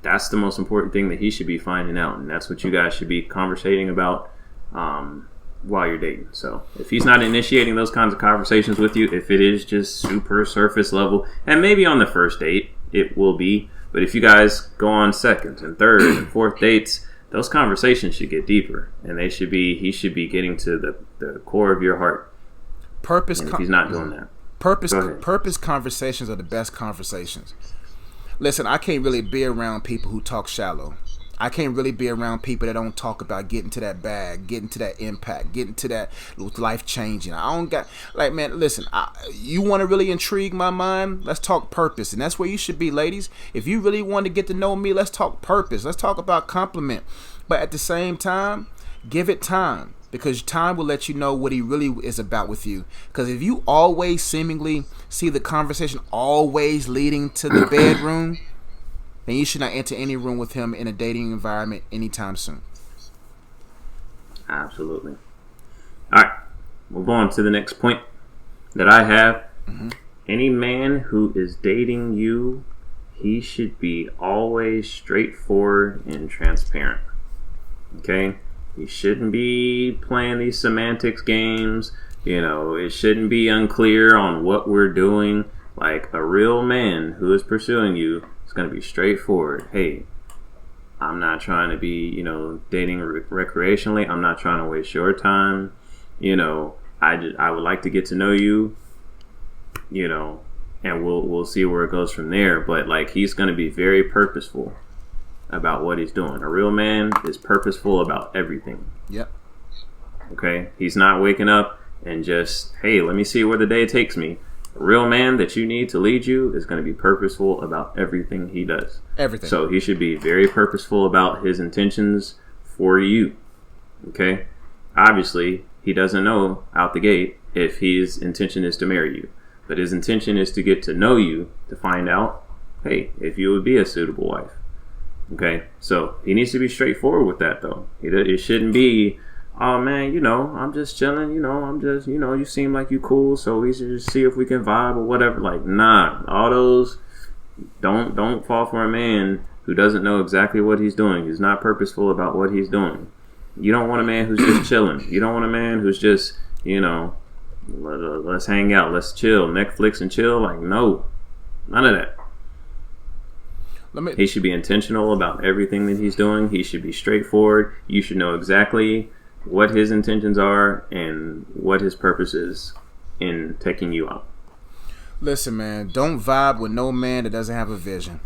That's the most important thing that he should be finding out. And that's what you guys should be conversating about while you're dating. So if he's not initiating those kinds of conversations with you, if it is just super surface level, and maybe on the first date it will be, but if you guys go on second and third and fourth dates, those conversations should get deeper, and he should be getting to the core of your heart. Purpose. And if he's not doing that, purpose conversations are the best conversations. Listen, I can't really be around people who talk shallow. I can't really be around people that don't talk about getting to that bag, getting to that impact, getting to that life changing. I don't got, like, man, listen, you want to really intrigue my mind? Let's talk purpose. And that's where you should be, ladies. If you really want to get to know me, let's talk purpose. Let's talk about compliment. But at the same time, give it time, because time will let you know what he really is about with you. Because if you always seemingly see the conversation always leading to the bedroom, then you should not enter any room with him in a dating environment anytime soon. Absolutely. All right. Move on to the next point that I have. Mm-hmm. Any man who is dating you, he should be always straightforward and transparent. Okay? He shouldn't be playing these semantics games. It shouldn't be unclear on what we're doing. Like, a real man who is pursuing you, it's going to be straightforward. Hey, I'm not trying to be, dating recreationally. I'm not trying to waste your time. I would like to get to know you, and we'll see where it goes from there. But like, he's going to be very purposeful about what he's doing. A real man is purposeful about everything. Yep. Okay? He's not waking up and just, hey, let me see where the day takes me. A real man that you need to lead you is going to be purposeful about everything he does. Everything. So he should be very purposeful about his intentions for you. Okay? Obviously, he doesn't know out the gate if his intention is to marry you. But his intention is to get to know you, to find out, hey, if you would be a suitable wife. Okay? So he needs to be straightforward with that, though. It shouldn't be, oh man, I'm just chilling, you seem like you cool, so we should just see if we can vibe or whatever. Like, nah, all those, don't fall for a man who doesn't know exactly what he's doing. He's not purposeful about what he's doing. You don't want a man who's just chilling. You don't want a man who's just, let's hang out, let's chill, Netflix and chill. Like, no, none of that. He should be intentional about everything that he's doing. He should be straightforward. You should know exactly what his intentions are and what his purpose is in taking you out. Listen, man, don't vibe with no man that doesn't have a vision.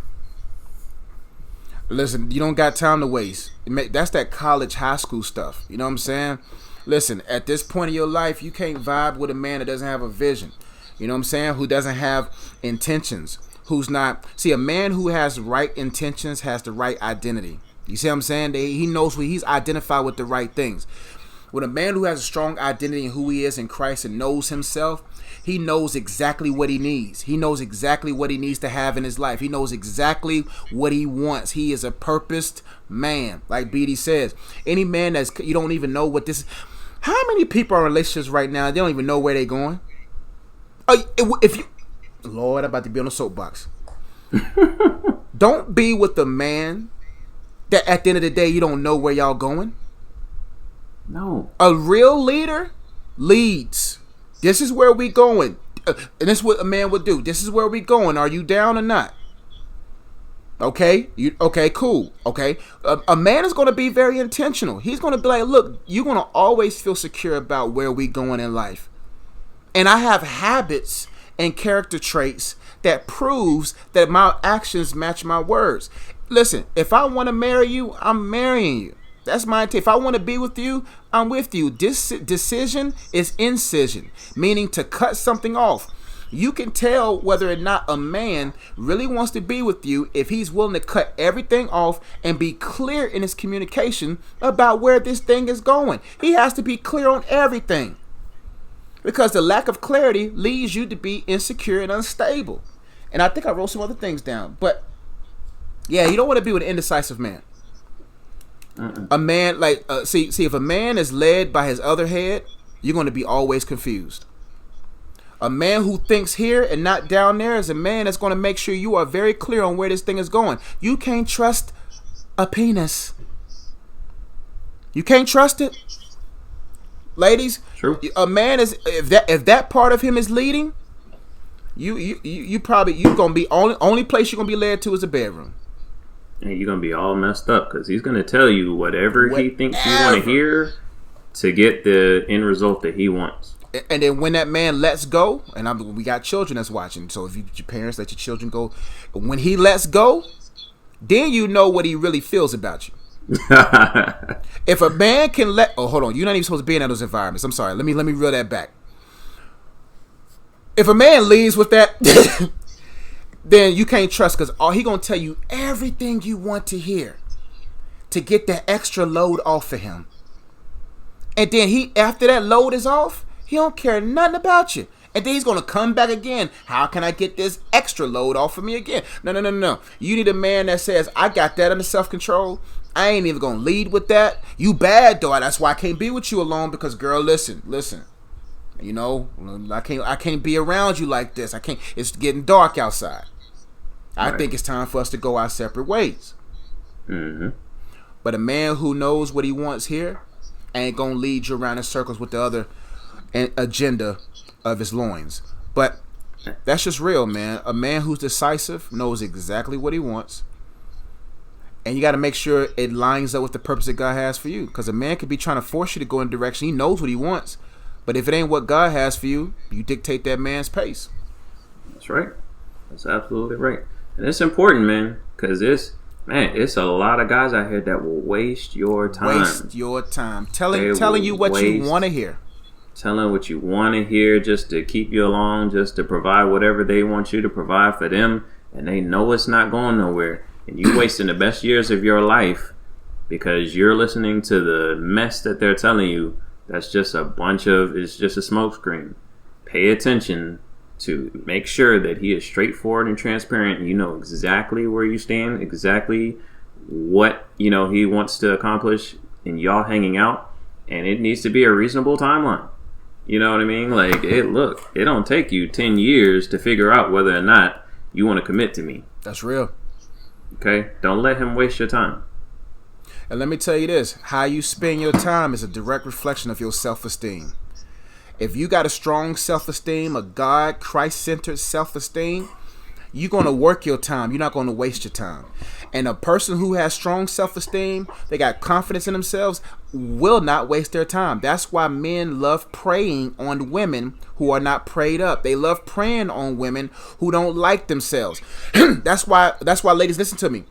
Listen, you don't got time to waste. That's that college, high school stuff. You know what I'm saying? Listen, at this point in your life, you can't vibe with a man that doesn't have a vision. You know what I'm saying? Who doesn't have intentions. Who's not... See, a man who has right intentions has the right identity. You see what I'm saying? He knows he's identified with the right things. When a man who has a strong identity in who he is in Christ and knows himself, he knows exactly what he needs. He knows exactly what he needs to have in his life. He knows exactly what he wants. He is a purposed man. Like BD says, any man that's... You don't even know what this... How many people are in relationships right now, they don't even know where they're going? If you... Lord, I'm about to be on a soapbox. Don't be with the man that at the end of the day you don't know where y'all going. No. A real leader leads. This is where we going. And this is what a man would do. This is where we going. Are you down or not? Okay? Okay, cool. Okay? A man is going to be very intentional. He's going to be like, look, you're going to always feel secure about where we going in life. And I have habits and character traits that proves that my actions match my words. Listen, if I want to marry you, I'm marrying you. That's my intent. If I want to be with you, I'm with you. This decision is incision, meaning to cut something off. You can tell whether or not a man really wants to be with you if he's willing to cut everything off and be clear in his communication about where this thing is going. He has to be clear on everything. Because the lack of clarity leads you to be insecure and unstable. And I think I wrote some other things down. But, yeah, you don't want to be with an indecisive man. A man, like, see, if a man is led by his other head, you're going to be always confused. A man who thinks here and not down there is a man that's going to make sure you are very clear on where this thing is going. You can't trust a penis. You can't trust it. Ladies, true. A man is if that part of him is leading, you probably gonna be only place you're gonna be led to is a bedroom. And you're gonna be all messed up because he's gonna tell you whatever he thinks you want to hear to get the end result that he wants. And then when that man lets go, and we got children that's watching, so if your parents let your children go, when he lets go, then you know what he really feels about you. If a man can hold on, you're not even supposed to be in those environments. I'm sorry. Let me reel that back. If a man leaves with that, then you can't trust, because he gonna tell you everything you want to hear to get that extra load off of him. And then after that load is off, he don't care nothing about you. And then he's going to come back again. How can I get this extra load off of me again? No. You need a man that says, I got that under self-control. I ain't even going to lead with that. You bad, though. That's why I can't be with you alone, because, girl, listen. You know, I can't be around you like this. I can't. It's getting dark outside. I think it's time for us to go our separate ways. Mm-hmm. But a man who knows what he wants here ain't going to lead you around in circles with the other agenda of his loins. But that's just real, man. A man who's decisive knows exactly what he wants, and you got to make sure it lines up with the purpose that God has for you, because a man could be trying to force you to go in a direction. He knows what he wants, but if it ain't what God has for you, you dictate that man's pace. That's right. That's absolutely right. And it's important, man, because it's a lot of guys out here that will waste your time. Telling you what you want to hear. telling what you want to hear just to keep you along, just to provide whatever they want you to provide for them, and they know it's not going nowhere, and you wasting the best years of your life because you're listening to the mess that they're telling you. That's just it's just a smokescreen. Pay attention to make sure that he is straightforward and transparent, and you know exactly where you stand, exactly what he wants to accomplish, and y'all hanging out, and it needs to be a reasonable timeline. You know what I mean? Like, it don't take you 10 years to figure out whether or not you want to commit to me. That's real. Okay? Don't let him waste your time. And let me tell you this, how you spend your time is a direct reflection of your self-esteem. If you got a strong self-esteem, a God, Christ-centered self-esteem, you're going to work your time. You're not going to waste your time. And a person who has strong self-esteem, they got confidence in themselves, will not waste their time. That's why men love preying on women who are not prayed up. They love preying on women who don't like themselves. That's why, ladies, listen to me.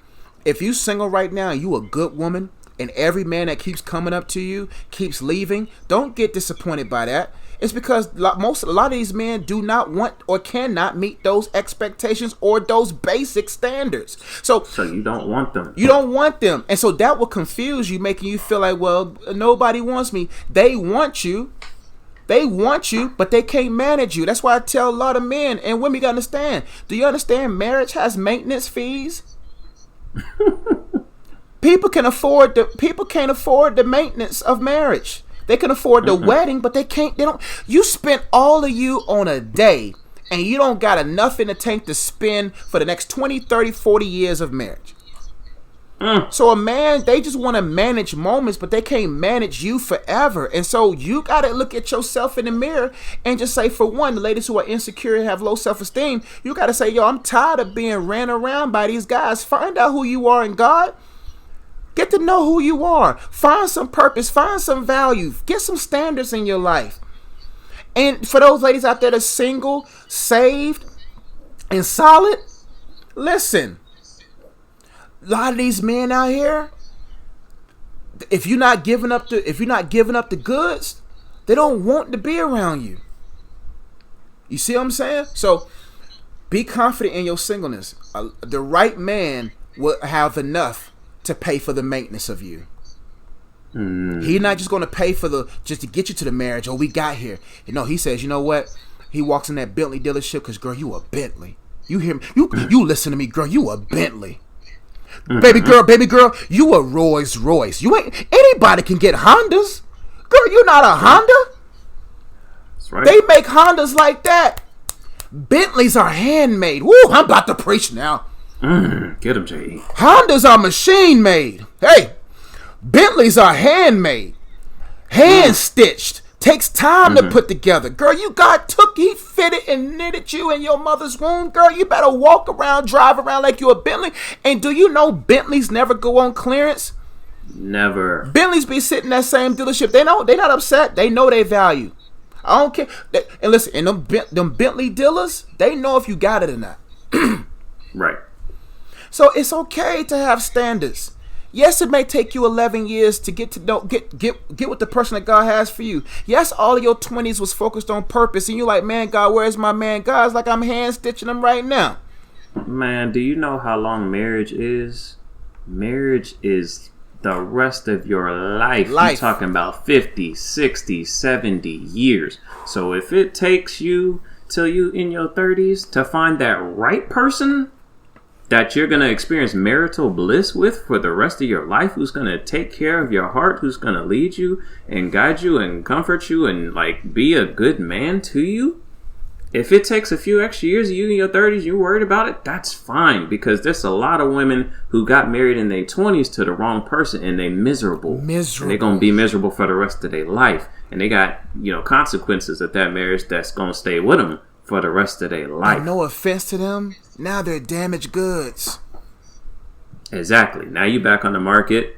If you single right now and you a good woman, and every man that keeps coming up to you keeps leaving, don't get disappointed by that. It's because a lot of these men do not want or cannot meet those expectations or those basic standards. So you don't want them. You don't want them. And so that will confuse you, making you feel like, well, nobody wants me. They want you. They want you, but they can't manage you. That's why I tell a lot of men and women, you gotta understand. Do you understand marriage has maintenance fees? People can't afford the maintenance of marriage. They can afford the wedding, but they don't. You spent all of you on a day, and you don't got enough in the tank to spend for the next 20, 30, 40 years of marriage. So a man, they just want to manage moments, but they can't manage you forever. And so you got to look at yourself in the mirror and just say, for one, the ladies who are insecure and have low self-esteem, you got to say, yo, I'm tired of being ran around by these guys. Find out who you are in God. Get to know who you are. Find some purpose. Find some value. Get some standards in your life. And for those ladies out there that's single, saved, and solid, listen. A lot of these men out here, if you're not giving up the goods, they don't want to be around you. You see what I'm saying? So be confident in your singleness. The right man will have enough to pay for the maintenance of you. He's not just going to pay for just to get you to the marriage. Oh, we got here. No, he says, you know what? He walks in that Bentley dealership because, girl, you a Bentley. You hear me? You listen to me, girl. You a Bentley. Baby girl, you a Rolls Royce. You ain't. Anybody can get Hondas. Girl, you not a Honda. That's right. They make Hondas like that. Bentleys are handmade. Woo, I'm about to preach now. Get him, J.E. Hondas are machine made. Hey, Bentleys are handmade, hand stitched. Takes time to put together. Girl, he fitted and knitted you in your mother's womb. Girl, you better walk around, drive around like you a Bentley. And do you know Bentleys never go on clearance? Never. Bentleys be sitting in that same dealership. They're not upset. They know their value. I don't care. And listen, and them Bentley dealers, they know if you got it or not. Right. So it's okay to have standards. Yes, it may take you 11 years to get with the person that God has for you. Yes, all of your 20s was focused on purpose, and you're like, man, God, where's my man? God's like, I'm hand stitching them right now. Man, do you know how long marriage is? Marriage is the rest of your life. You're talking about 50, 60, 70 years. So if it takes you till you in your 30s to find that right person that you're going to experience marital bliss with for the rest of your life, who's going to take care of your heart, who's going to lead you and guide you and comfort you and like be a good man to you. If it takes a few extra years of you in your 30s, you're worried about it, that's fine, because there's a lot of women who got married in their 20s to the wrong person and they miserable. And they're going to be miserable for the rest of their life. And they got, consequences of that marriage that's going to stay with them for the rest of their life. And no offense to them, now they're damaged goods. Exactly. Now you back on the market.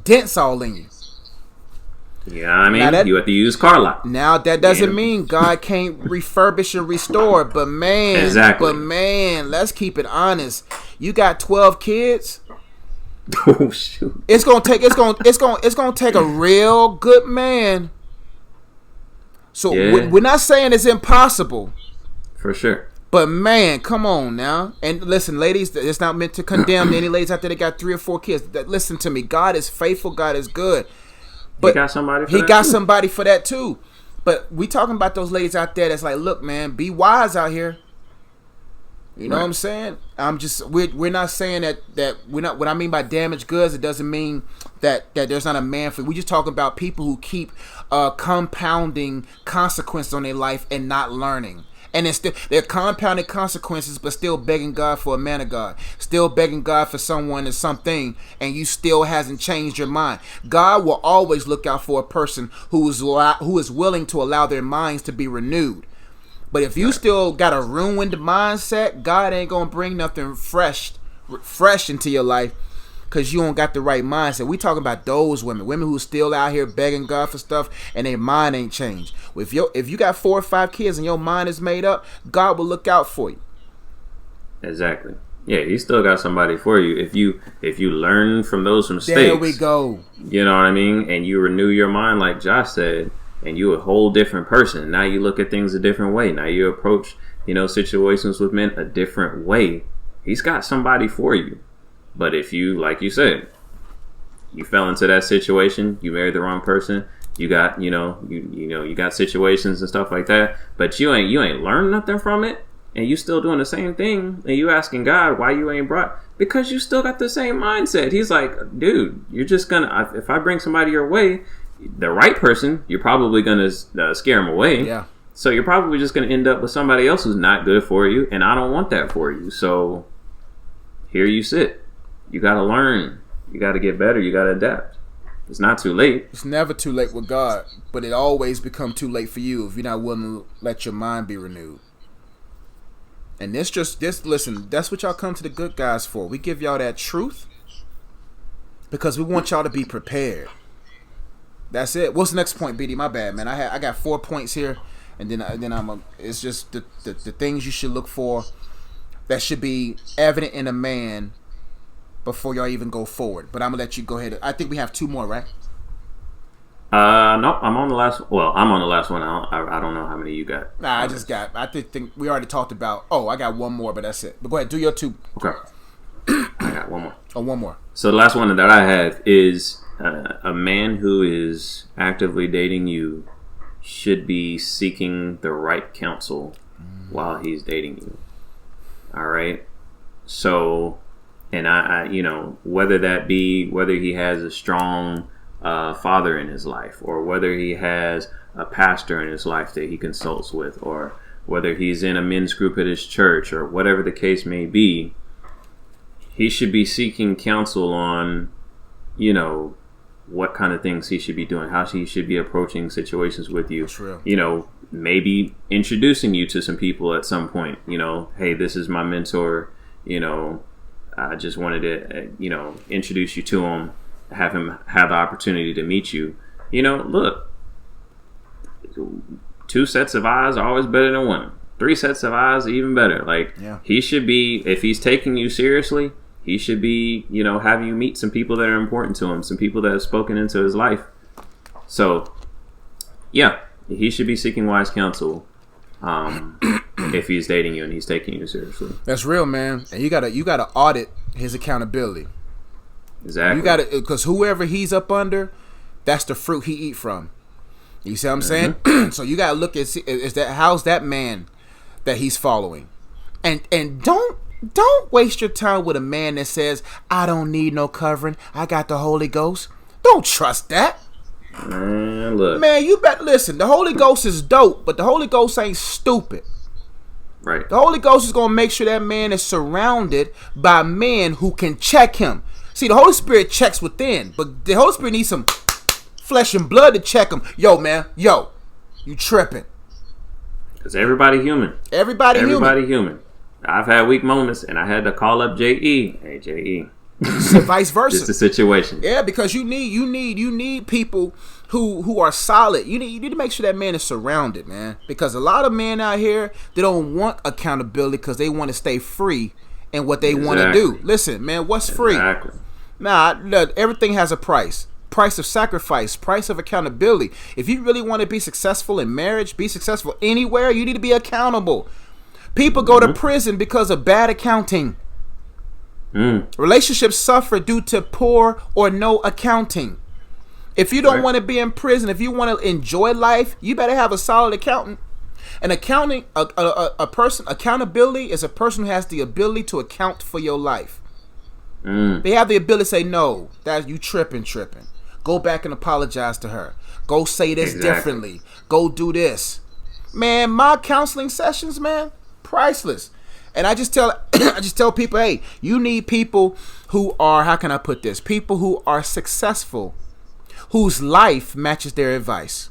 Dents all in you. You know what I mean? You have to use car lot. Now that doesn't mean God can't refurbish and restore, but man, let's keep it honest. You got 12 kids. Oh shoot! It's gonna take a real good man So we're not saying it's impossible. For sure. But man, come on now. And listen, ladies, it's not meant to condemn any ladies out there that got 3 or 4 kids. Listen to me. God is faithful. God is good. But he got somebody for that too. But we talking about those ladies out there that's like, look, man, be wise out here. You know what I'm saying? We're not saying that we're not. What I mean by damaged goods, it doesn't mean that there's not a man for. We just talking about people who keep compounding consequences on their life and not learning. And they're compounding consequences, but still begging God for a man of God, still begging God for someone or something, and you still hasn't changed your mind. God will always look out for a person who is willing to allow their minds to be renewed. But if you still got a ruined mindset, God ain't gonna bring nothing fresh into your life, because you don't got the right mindset. We talking about those women who still out here begging God for stuff and their mind ain't changed. If you got 4 or 5 kids and your mind is made up, God will look out for you. Exactly. Yeah, He still got somebody for you. If you learn from those mistakes, there we go. You know what I mean? And you renew your mind, like Josh said, and you a whole different person. Now you look at things a different way. Now you approach, situations with men a different way. He's got somebody for you. But if you, like you said, you fell into that situation, you married the wrong person, you got, you got situations and stuff like that, but you ain't learned nothing from it, and you still doing the same thing, and you asking God why you ain't brought, because you still got the same mindset. He's like, dude, you're just gonna, if I bring somebody your way, the right person, you're probably gonna scare them away. Yeah. So you're probably just gonna end up with somebody else who's not good for you, and I don't want that for you. So here you sit. You got to learn. You got to get better. You got to adapt. It's not too late. It's never too late with God, but it always become too late for you if you're not willing to let your mind be renewed. And listen, that's what y'all come to the good guys for. We give y'all that truth because we want y'all to be prepared. That's it. What's the next point, BD? My bad, man. I got 4 points here, and then it's just the things you should look for that should be evident in a man before y'all even go forward. But I'm gonna let you go ahead. I think we have 2 more, right? No, I'm on the last. Well, I'm on the last one. I don't know how many you got. Nah, I think we already talked about. Oh, I got 1 more, but that's it. But go ahead, do your 2. Okay. I got 1 more. Oh, 1 more. So the last one that I have is a man who is actively dating you should be seeking the right counsel while he's dating you. All right. So. And I whether he has a strong father in his life, or whether he has a pastor in his life that he consults with, or whether he's in a men's group at his church, or whatever the case may be, he should be seeking counsel on, what kind of things he should be doing, how he should be approaching situations with you. That's real. Maybe introducing you to some people at some point. Hey, this is my mentor. I just wanted to, introduce you to him, have him have the opportunity to meet you. Look, 2 sets of eyes are always better than 1. 3 sets of eyes are even better. He should be, if he's taking you seriously, he should be, have you meet some people that are important to him, some people that have spoken into his life. So, yeah, he should be seeking wise counsel. If he's dating you and he's taking you seriously. That's real, man. And you gotta audit his accountability. Exactly. You gotta, because whoever he's up under, that's the fruit he eat from. You see what I'm saying? So you gotta look at how's that man that he's following, and don't waste your time with a man that says, I don't need no covering, I got the Holy Ghost. Don't trust that. Man, look. Man, you better listen. The Holy Ghost is dope, but the Holy Ghost ain't stupid. Right. The Holy Ghost is going to make sure that man is surrounded by men who can check him. See, the Holy Spirit checks within, but the Holy Spirit needs some flesh and blood to check him. Yo, man. Yo, you tripping. Because everybody human. Everybody human. I've had weak moments, and I had to call up J.E. Hey, J.E. So vice versa. Just the situation. Yeah, because you need people who are solid. You need to make sure that man is surrounded, man. Because a lot of men out here, they don't want accountability because they want to stay free in what they want to do. Listen, man, what's free? Exactly. Nah, look, everything has a price. price of sacrifice, price of accountability. If you really want to be successful in marriage, be successful anywhere, you need to be accountable. People go to prison because of bad accounting. Relationships suffer due to poor or no accounting. If you don't want to be in prison, if you want to enjoy life, you better have a solid accountant. And accountability is a person who has the ability to account for your life. They have the ability to say, no, that you tripping. Go back and apologize to her. Go say this differently. Go do this. Man, my counseling sessions, man, priceless. And I just tell people, hey, you need people who are, how can I put this? People who are successful, whose life matches their advice.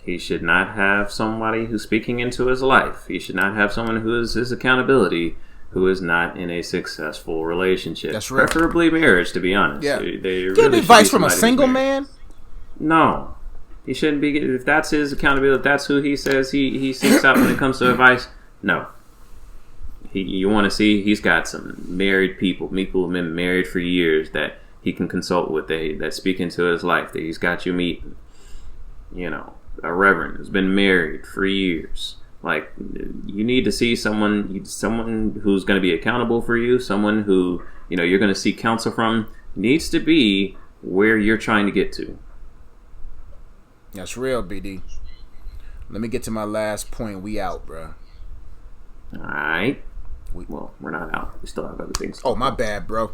He should not have somebody who's speaking into his life. He should not have someone who is his accountability who is not in a successful relationship. That's right. Preferably marriage, to be honest. Yeah. Get advice from a single man? No. He shouldn't be. If that's his accountability, if that's who he says he seeks out when it comes to advice, no. You want to see, he's got some married people who've been married for years that he can consult with, that speak into his life, that he's got you meeting. A reverend who's been married for years. Like, you need to see someone who's going to be accountable for you, someone who, you're going to seek counsel from, needs to be where you're trying to get to. That's real, BD. Let me get to my last point. We out, bro. All right. Well, we're not out. We still have other things. Oh, my bad, bro.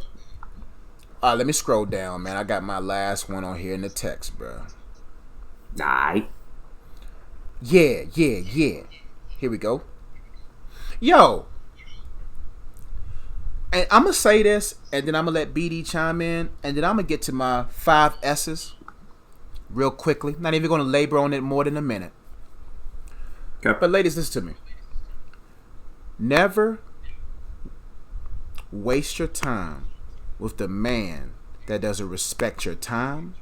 All right, let me scroll down, man. I got my last one on here in the text, bro. All right. Yeah. Here we go. Yo. And I'm going to say this, and then I'm going to let BD chime in, and then I'm going to get to my 5 S's real quickly. Not even going to labor on it more than a minute. Okay. But ladies, listen to me. Never waste your time with the man that doesn't respect your time,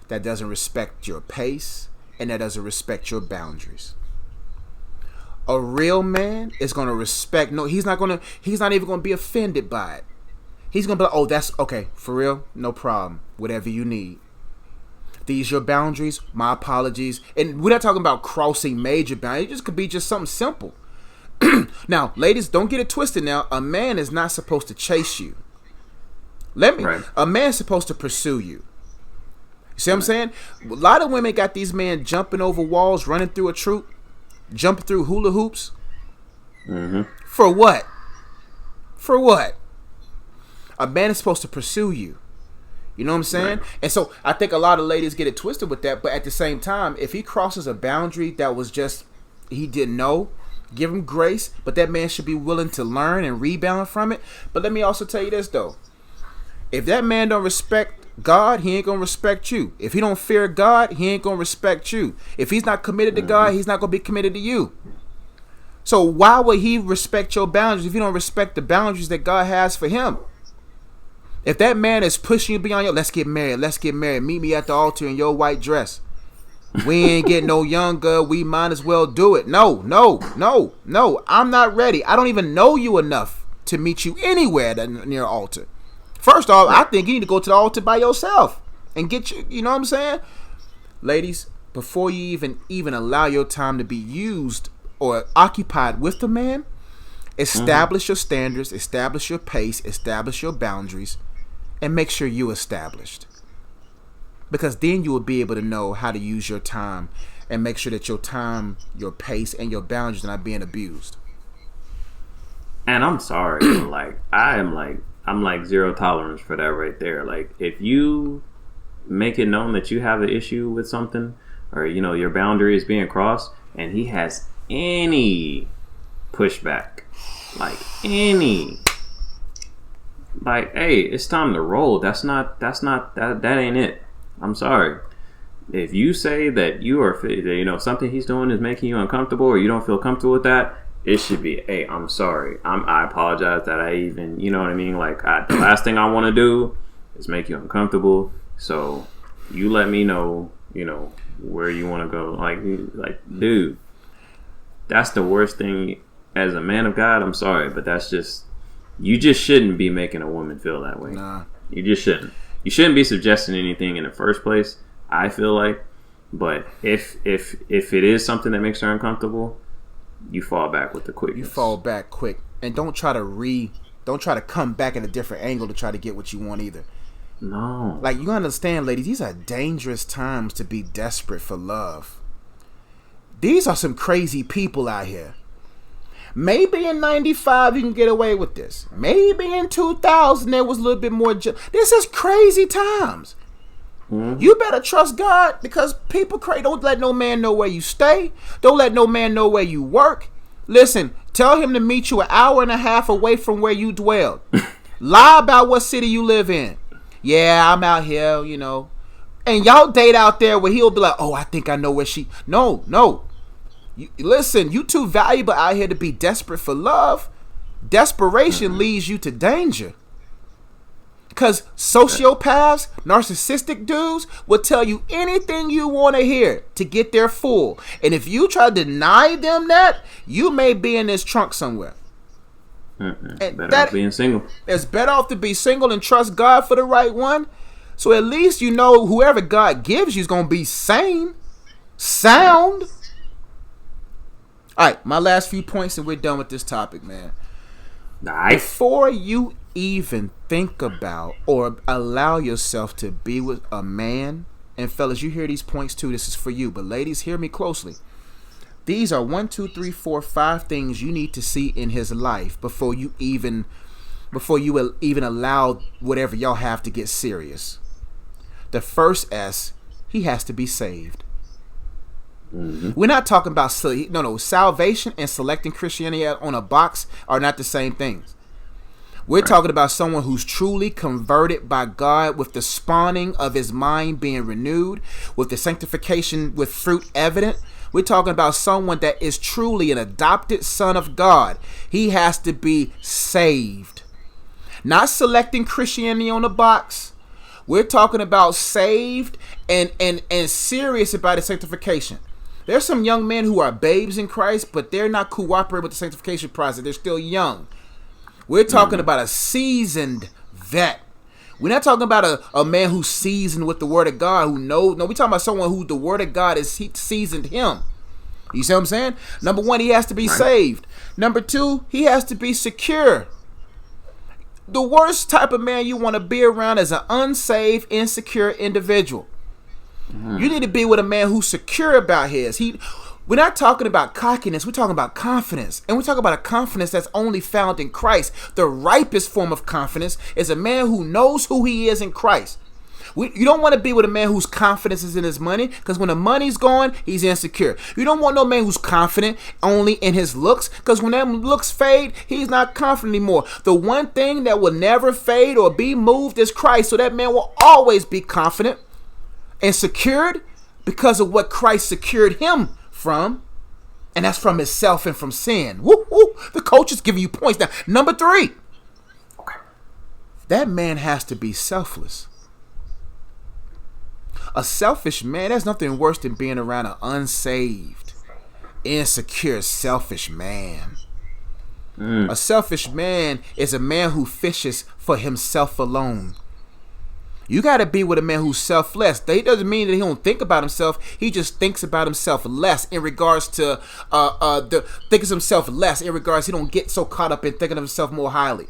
that doesn't respect your pace, and that doesn't respect your boundaries. A real man is going to respect. No, he's not even going to be offended by it. He's going to be like, oh, that's okay. For real? No problem. Whatever you need. These your boundaries. My apologies. And we're not talking about crossing major boundaries. It just could be just something simple. Now, ladies, don't get it twisted now. A man is not supposed to chase you. Right. A man's supposed to pursue you. See what I'm saying? A lot of women got these men jumping over walls, running through a troop, jumping through hula hoops. For what? For what? A man is supposed to pursue you. You know what I'm saying? Right. And so I think a lot of ladies get it twisted with that. But at the same time, if he crosses a boundary that was just, he didn't know, give him grace. But that man should be willing to learn and rebound from it. But let me also tell you this, though. If that man don't respect God, he ain't gonna respect you. If he don't fear God, he ain't gonna respect you. If he's not committed to God, he's not gonna be committed to you. So why would he respect your boundaries if you don't respect the boundaries that God has for him? If that man is pushing you beyond your, let's get married, meet me at the altar in your white dress. We ain't getting no younger, we might as well do it. No, I'm not ready. I don't even know you enough to meet you anywhere near an altar. First off, I think you need to go to the altar by yourself and get you know what I'm saying? Ladies, before you even allow your time to be used or occupied with the man, establish your standards, establish your pace, establish your boundaries, and make sure you're established. Because then you will be able to know how to use your time and make sure that your time, your pace, and your boundaries are not being abused. And I'm sorry, I'm like zero tolerance for that right there. Like, if you make it known that you have an issue with something, or your boundary is being crossed, and he has any pushback, hey, it's time to roll. That ain't it. I'm sorry. If you say that you are, something he's doing is making you uncomfortable, or you don't feel comfortable with that, it should be, hey, I'm sorry. I apologize that I even, you know what I mean? Like, the last thing I want to do is make you uncomfortable. So you let me know, where you want to go. Like, dude, that's the worst thing as a man of God. I'm sorry, but that's just, you just shouldn't be making a woman feel that way. Nah. You just shouldn't. You shouldn't be suggesting anything in the first place, I feel like. But if it is something that makes her uncomfortable, you fall back with the quickness. You fall back quick, and don't try to come back at a different angle to try to get what you want either. No. Like, you understand, ladies, these are dangerous times to be desperate for love. These are some crazy people out here. Maybe in 95 you can get away with this. Maybe in 2000 there was a little bit more. This is crazy times. Mm-hmm. You better trust God, because people crazy. Don't let no man know where you stay. Don't let no man know where you work. Listen, tell him to meet you an hour and a half away from where you dwell. Lie about what city you live in. Yeah, I'm out here, you know. And y'all date out there where he'll be like, oh, I think I know where she... No. Listen, you too valuable out here to be desperate for love. Desperation leads you to danger. Because sociopaths, narcissistic dudes will tell you anything you want to hear to get their full. And if you try to deny them that, you may be in this trunk somewhere. Better off being single. It's better off to be single and trust God for the right one. So at least you know whoever God gives you is going to be sane, sound. All right, my last few points and we're done with this topic, man. Nice. Before you even think about or allow yourself to be with a man, and fellas, you hear these points too, this is for you, but ladies, hear me closely. These are 1, 2, 3, 4, 5 things you need to see in his life before you even allow whatever y'all have to get serious. The first S, he has to be saved. Mm-hmm. We're not talking about salvation and selecting Christianity on a box are not the same things. We're talking about someone who's truly converted by God, with the spawning of his mind being renewed, with the sanctification with fruit evident. We're talking about someone that is truly an adopted son of God. He has to be saved. Not selecting Christianity on a box. We're talking about saved and serious about his sanctification. There's some young men who are babes in Christ, but they're not cooperating with the sanctification process. They're still young. We're talking about a seasoned vet. We're not talking about a man who's seasoned with the word of God, who knows. No, we're talking about someone who the word of God is seasoned him. You see what I'm saying? Number 1, he has to be saved. Number 2, he has to be secure. The worst type of man you want to be around is an unsaved, insecure individual. You need to be with a man who's secure about his. We're not talking about cockiness. We're talking about confidence. And we're talking about a confidence that's only found in Christ. The ripest form of confidence is a man who knows who he is in Christ. You don't want to be with a man whose confidence is in his money, because when the money's gone, he's insecure. You don't want no man who's confident only in his looks, because when them looks fade, he's not confident anymore. The one thing that will never fade or be moved is Christ. So that man will always be confident and secured because of what Christ secured him from, and that's from himself and from sin. Woo, woo. The coach is giving you points now. Number 3, that man has to be selfless. A selfish man, there's nothing worse than being around an unsaved, insecure, selfish man. A selfish man is a man who fishes for himself alone. You got to be with a man who's selfless. That doesn't mean that he don't think about himself. He just thinks about himself less in regards to thinks of himself less in regards he don't get so caught up in thinking of himself more highly.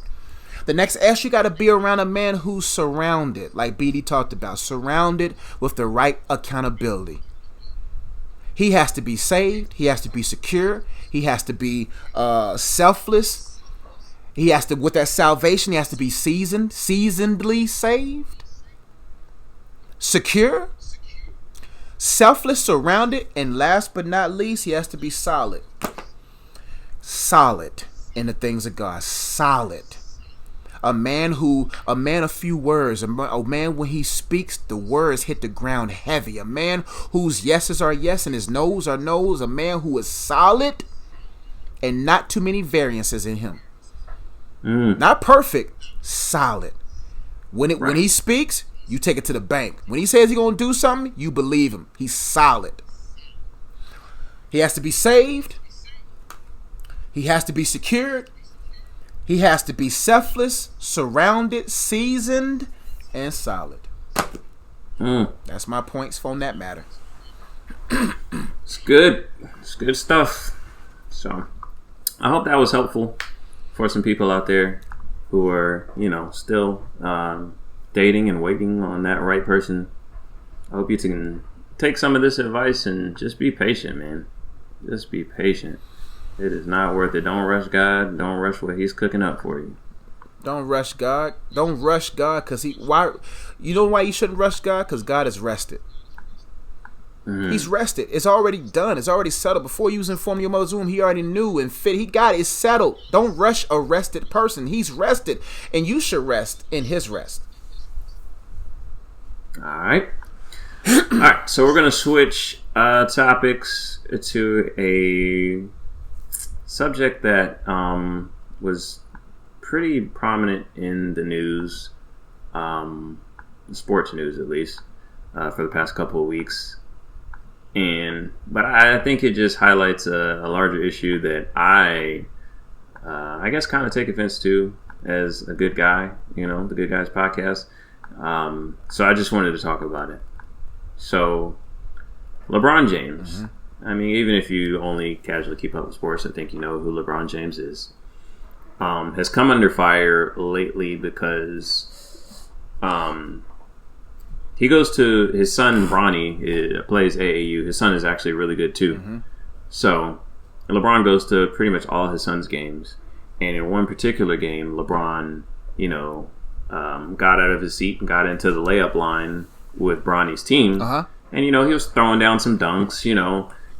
The next S, you got to be around a man who's surrounded, like BD talked about, surrounded with the right accountability. He has to be saved. He has to be secure. He has to be selfless. He has to, with that salvation, he has to be seasonedly saved, secure, selfless, surrounded, and last but not least, he has to be solid. Solid in the things of God. Solid. A man of few words. A man, when he speaks, the words hit the ground heavy. A man whose yeses are yes and his no's are no's. A man who is solid and not too many variances in him. Not perfect, solid. When he speaks, you take it to the bank. When he says he's going to do something, you believe him. He's solid. He has to be saved. He has to be secured. He has to be selfless, surrounded, seasoned, and solid. That's my points on that matter. It's good. It's good stuff. So, I hope that was helpful for some people out there who are, still dating and waiting on that right person. I hope you can take some of this advice and just be patient, man. Just be patient. It is not worth it. Don't rush God. Don't rush what He's cooking up for you. Don't rush God. Don't rush God because why? You know why you shouldn't rush God? Because God is rested. Mm-hmm. He's rested. It's already done. It's already settled. Before you was informed your mother's womb, He already knew and fit. He got it. It's settled. Don't rush a rested person. He's rested, and you should rest in His rest. All right. All right. So we're gonna switch topics to a subject that was pretty prominent in the news, sports news at least, for the past couple of weeks. But I think it just highlights a larger issue that I guess kind of take offense to as a good guy, the Good Guys podcast. So I just wanted to talk about it. So LeBron James, mm-hmm. I mean, even if you only casually keep up with sports, I think you know who LeBron James is, has come under fire lately because he goes to his son Bronny, plays AAU. His son is actually really good too. Mm-hmm. So LeBron goes to pretty much all his son's games, and in one particular game, LeBron, got out of his seat and got into the layup line with Bronny's team, and he was throwing down some dunks,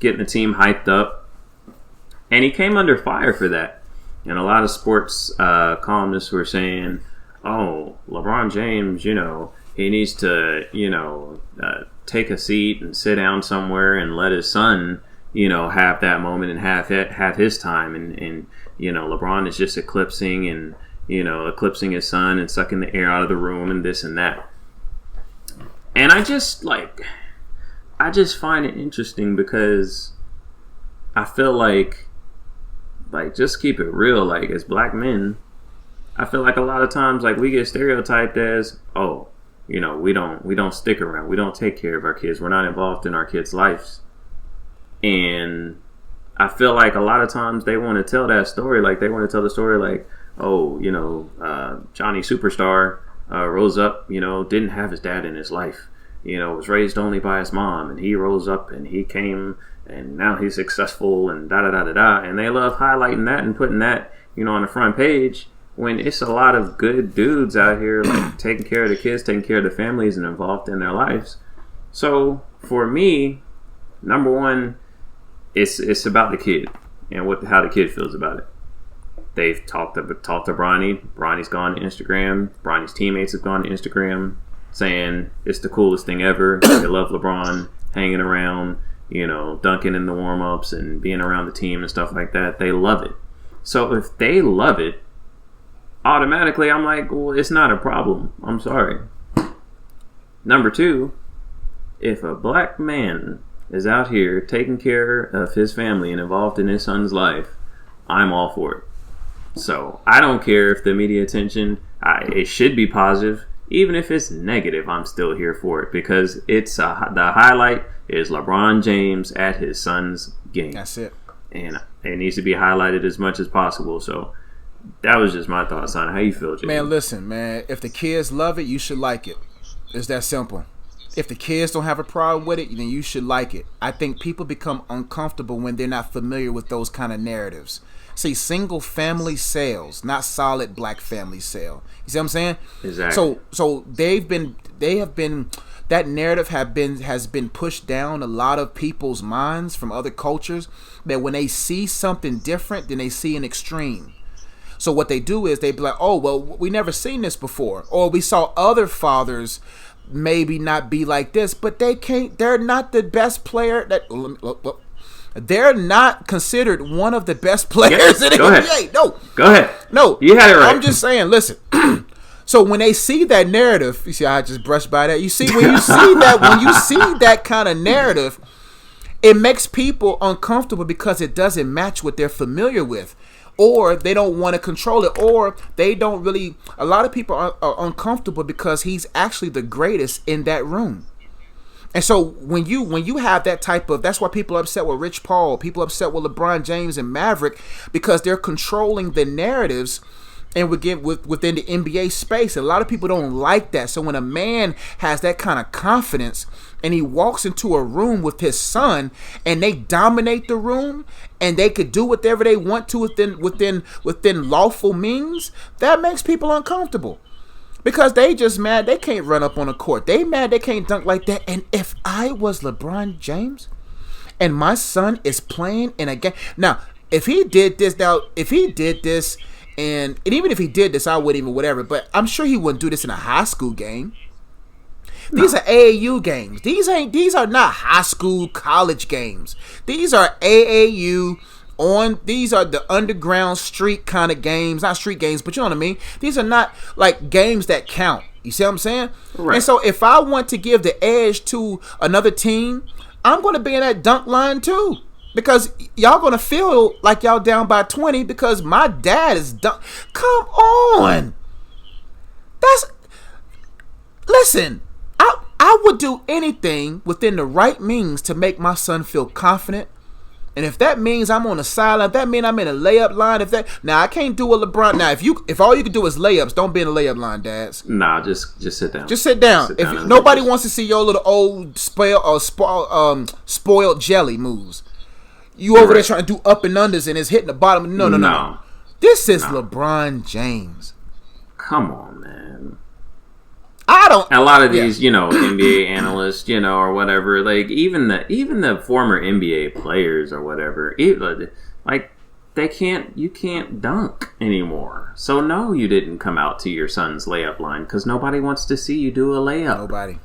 getting the team hyped up, and he came under fire for that. And a lot of sports columnists were saying, "Oh, LeBron James, he needs to, take a seat and sit down somewhere and let his son, have that moment and have his time." And LeBron is just eclipsing his son and sucking the air out of the room and this and that. And I just find it interesting because I feel like just keep it real. Like, as black men, I feel like a lot of times, we get stereotyped as, oh, we don't stick around. We don't take care of our kids. We're not involved in our kids' lives. And I feel like a lot of times they want to tell that story. They want to tell the story oh, Johnny Superstar rose up, didn't have his dad in his life, was raised only by his mom, and he rose up and he came and now he's successful and da-da-da-da-da. And they love highlighting that and putting that, on the front page, when it's a lot of good dudes out here taking care of the kids, taking care of the families, and involved in their lives. So for me, number one, it's about the kid and how the kid feels about it. They've talked to Bronny. Bronny's gone to Instagram. Bronny's teammates have gone to Instagram saying it's the coolest thing ever. They love LeBron hanging around, dunking in the warm-ups and being around the team and stuff like that. They love it. So if they love it, automatically I'm like, well, it's not a problem. I'm sorry. Number two, if a black man is out here taking care of his family and involved in his son's life, I'm all for it. So I don't care if the media attention, it should be positive. Even if it's negative, I'm still here for it because it's the highlight is LeBron James at his son's game. That's it. And it needs to be highlighted as much as possible. So that was just my thoughts on it. How you feel, Jay? Man, listen, man. If the kids love it, you should like it. It's that simple. If the kids don't have a problem with it, then you should like it. I think people become uncomfortable when they're not familiar with those kind of narratives. See, single family sales, not solid black family sale. You see what I'm saying? Exactly. So that narrative has been pushed down a lot of people's minds from other cultures, that when they see something different, then they see an extreme. So what they do is they be like, oh, well, we never seen this before, or we saw other fathers maybe not be like this, but they're not the best player they're not considered one of the best players in the NBA. No. Go ahead. No. You had it right. I'm just saying, listen. So when they see that narrative, you see how I just brushed by that? You see, when you see that kind of narrative, it makes people uncomfortable because it doesn't match what they're familiar with. or they don't want to control it, or they don't really. A lot of people are uncomfortable because he's actually the greatest in that room. And so when you have that type of, that's why people are upset with Rich Paul, people are upset with LeBron James and Maverick, because they're controlling the narratives and within the NBA space. A lot of people don't like that. So when a man has that kind of confidence and he walks into a room with his son and they dominate the room and they could do whatever they want to within lawful means, that makes people uncomfortable. Because they just mad they can't run up on a court. They mad they can't dunk like that. And if I was LeBron James and my son is playing in a game. Now, if he did this, and even if he did this, I wouldn't even whatever. But I'm sure he wouldn't do this in a high school game. No. These are AAU games. These are not high school, college games. These are AAU. These are the underground street kind of games, not street games, but you know what I mean. These are not like games that count. You see what I'm saying? Right. And so if I want to give the edge to another team, I'm going to be in that dunk line too, because y'all going to feel like y'all down by 20 because my dad is dunk. Come on, listen. I would do anything within the right means to make my son feel confident. And if that means I'm on the sideline, if that means I'm in a layup line, now I can't do a LeBron. Now if all you can do is layups, don't be in a layup line, dads. Nah, just sit down. Just sit down. If nobody wants to see your little old spoiled jelly moves, you over there trying to do up and unders and it's hitting the bottom. No. This is LeBron James. Come on, man. I don't. A lot of these, NBA analysts, or whatever, like even the former NBA players or whatever, you can't dunk anymore. So no, you didn't come out to your son's layup line because nobody wants to see you do a layup. Nobody.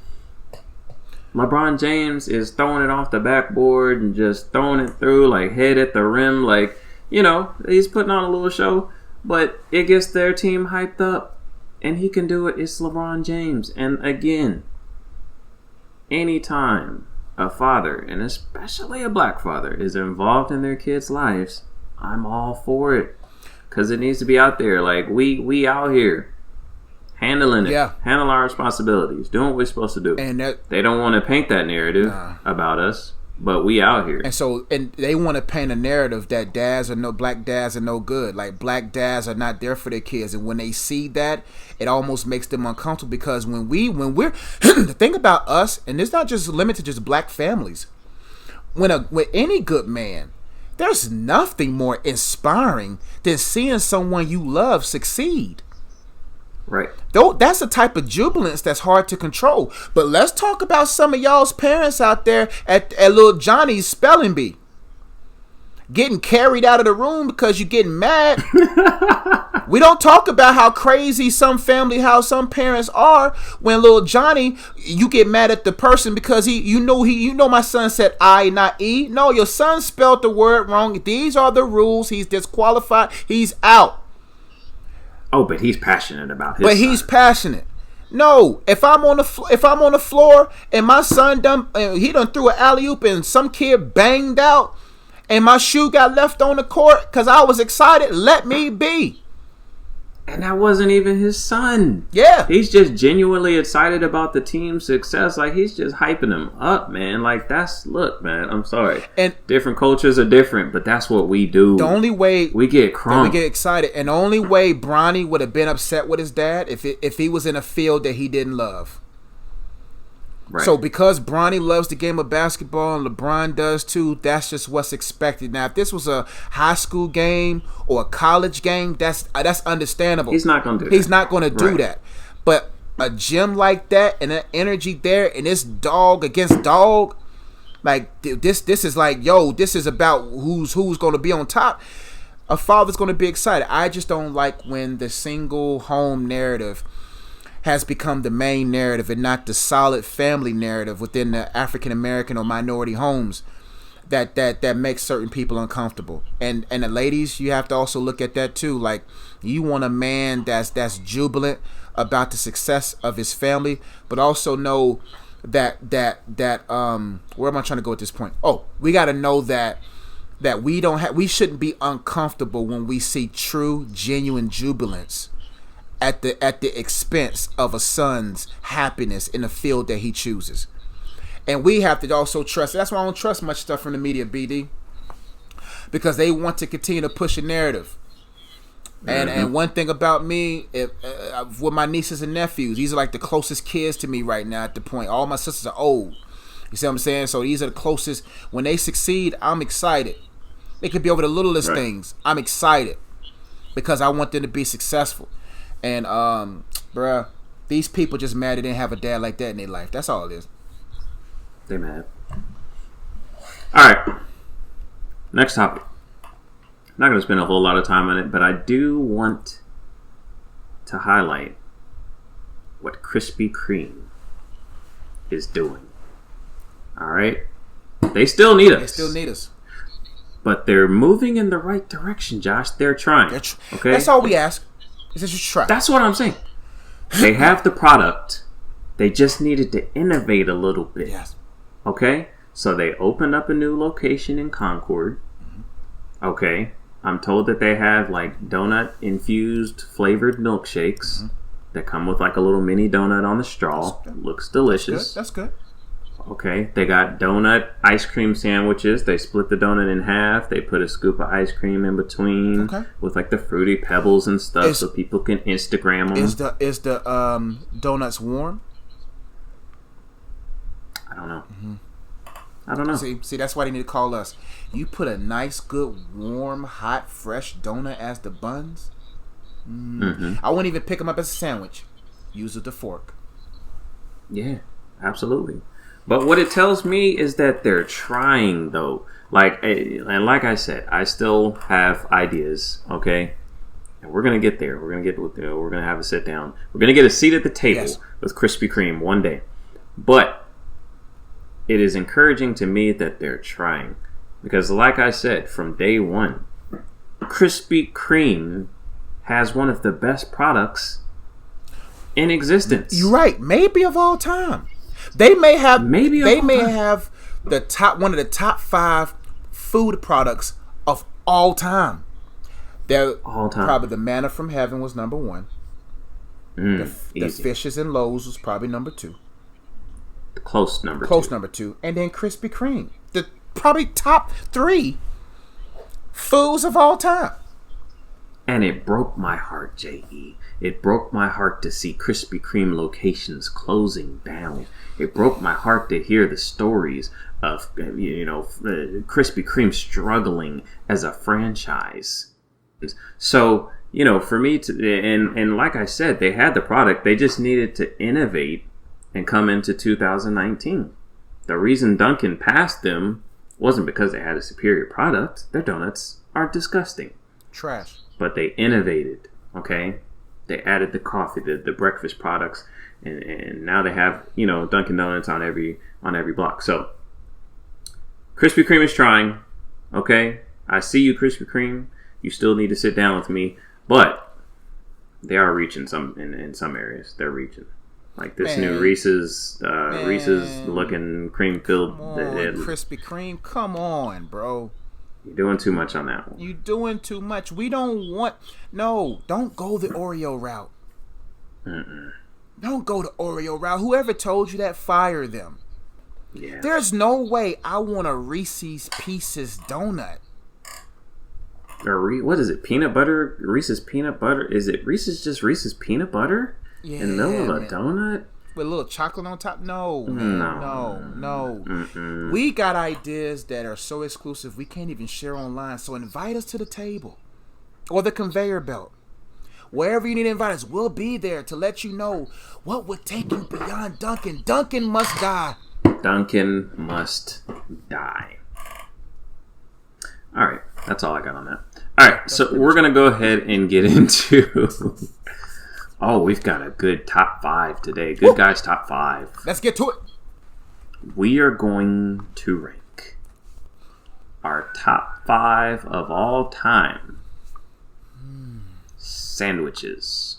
LeBron James is throwing it off the backboard and just throwing it through, like head at the rim, like he's putting on a little show, but it gets their team hyped up. And he can do it. It's LeBron James. And again, anytime a father, and especially a black father, is involved in their kids' lives, I'm all for it. Because it needs to be out there. Like, we out here handling it. Handling our responsibilities. Doing what we're supposed to do. And they don't want to paint that narrative about us. But we out here. And they want to paint a narrative that black dads are no good. Like black dads are not there for their kids. And when they see that, it almost makes them uncomfortable because when we're the thing about us, and it's not just limited to just black families. When any good man, there's nothing more inspiring than seeing someone you love succeed. Right. Though that's a type of jubilance that's hard to control. But let's talk about some of y'all's parents out there at little Johnny's spelling bee. Getting carried out of the room because you're getting mad. We don't talk about how crazy some parents are when little Johnny, you get mad at the person because you know my son said I, not E. No, your son spelled the word wrong. These are the rules. He's disqualified. He's out. Oh, but he's passionate about his son. He's passionate. No, if I'm on the floor and my son done threw an alley-oop and some kid banged out and my shoe got left on the court because I was excited, let me be. And that wasn't even his son. Yeah. He's just genuinely excited about the team's success. Like, he's just hyping him up, man. Like, look, man, I'm sorry. And different cultures are different, but that's what we do. The only way we get crunk. We get excited. And the only way Bronny would have been upset with his dad if he was in a field that he didn't love. Right. So because Bronny loves the game of basketball and LeBron does too, that's just what's expected. Now, if this was a high school game or a college game, that's understandable. He's not going to do He's not going to do that. But a gym like that and that energy there and this dog against dog, like this is like, yo, this is about who's going to be on top. A father's going to be excited. I just don't like when the single home narrative has become the main narrative and not the solid family narrative within the African American or minority homes that makes certain people uncomfortable. And the ladies, you have to also look at that too. Like, you want a man that's jubilant about the success of his family, but also know that where am I trying to go at this point? Oh, we got to know that that we shouldn't be uncomfortable when we see true, genuine jubilance at the expense of a son's happiness in the field that he chooses. And we have to also trust. That's why I don't trust much stuff from the media, BD, because they want to continue to push a narrative. And one thing about me, with my nieces and nephews, these are like the closest kids to me right now at the point. All my sisters are old. You see what I'm saying? So these are the closest. When they succeed, I'm excited. It could be over the littlest things. I'm excited because I want them to be successful. And bruh, these people just mad they didn't have a dad like that in their life. That's all it is. They mad. All right. Next topic. I'm not going to spend a whole lot of time on it, but I do want to highlight what Krispy Kreme is doing. All right? They still need us. They still need us. But they're moving in the right direction, Josh. They're trying. Okay? That's all we ask. Is that you try? That's what I'm saying. They have the product. They just needed to innovate a little bit. Yes. Okay? So they opened up a new location in Concord. Okay? I'm told that they have like donut-infused flavored milkshakes that come with like a little mini donut on the straw. Looks delicious. That's good. Okay, they got donut ice cream sandwiches. They split the donut in half. They put a scoop of ice cream in between with like the fruity pebbles and stuff, so people can Instagram them. Is the donuts warm? I don't know. I don't know. See, that's why they need to call us. You put a nice, good, warm, hot, fresh donut as the buns. I wouldn't even pick them up as a sandwich. Use it with a fork. Yeah, absolutely. But what it tells me is that they're trying, though. And like I said, I still have ideas, okay? And we're going to get there. We're going to have a sit down. We're going to get a seat at the table with Krispy Kreme one day. But it is encouraging to me that they're trying. Because like I said, from day one, Krispy Kreme has one of the best products in existence. You're right. Maybe of all time. They may have the top one of the top 5 food products of all time. Probably the manna from heaven was number 1. The fishes and loaves was probably number 2. Close number 2. And then Krispy Kreme. The probably top 3 foods of all time. And it broke my heart, J.E. It broke my heart to see Krispy Kreme locations closing down. It broke my heart to hear the stories of, Krispy Kreme struggling as a franchise. So, for me to, and like I said, they had the product. They just needed to innovate and come into 2019. The reason Dunkin' passed them wasn't because they had a superior product. Their donuts are disgusting. Trash. But they innovated, okay? They added the coffee, the breakfast products, and now they have, Dunkin' Donuts on every block. So, Krispy Kreme is trying, okay? I see you, Krispy Kreme. You still need to sit down with me, but they are reaching in some areas. They're reaching. Like this new Reese's looking cream filled. Krispy Kreme, come on, bro. You're doing too much on that one. You're doing too much. We don't want... No, don't go the Oreo route. Don't go the Oreo route. Whoever told you that, fire them. Yeah. There's no way I want a Reese's Pieces donut. Or what is it? Peanut butter? Reese's peanut butter? Is it Reese's peanut butter? Yeah, in the middle of a donut? With a little chocolate on top? No. We got ideas that are so exclusive we can't even share online. So invite us to the table or the conveyor belt. Wherever you need to invite us, we'll be there to let you know what would take you beyond Dunkin'. Dunkin' must die. Dunkin' must die. All right. That's all I got on that. All right. So we're going to go ahead and get into... Oh, we've got a good top 5 today. Good guys, top 5. Let's get to it. We are going to rank our top 5 of all time sandwiches.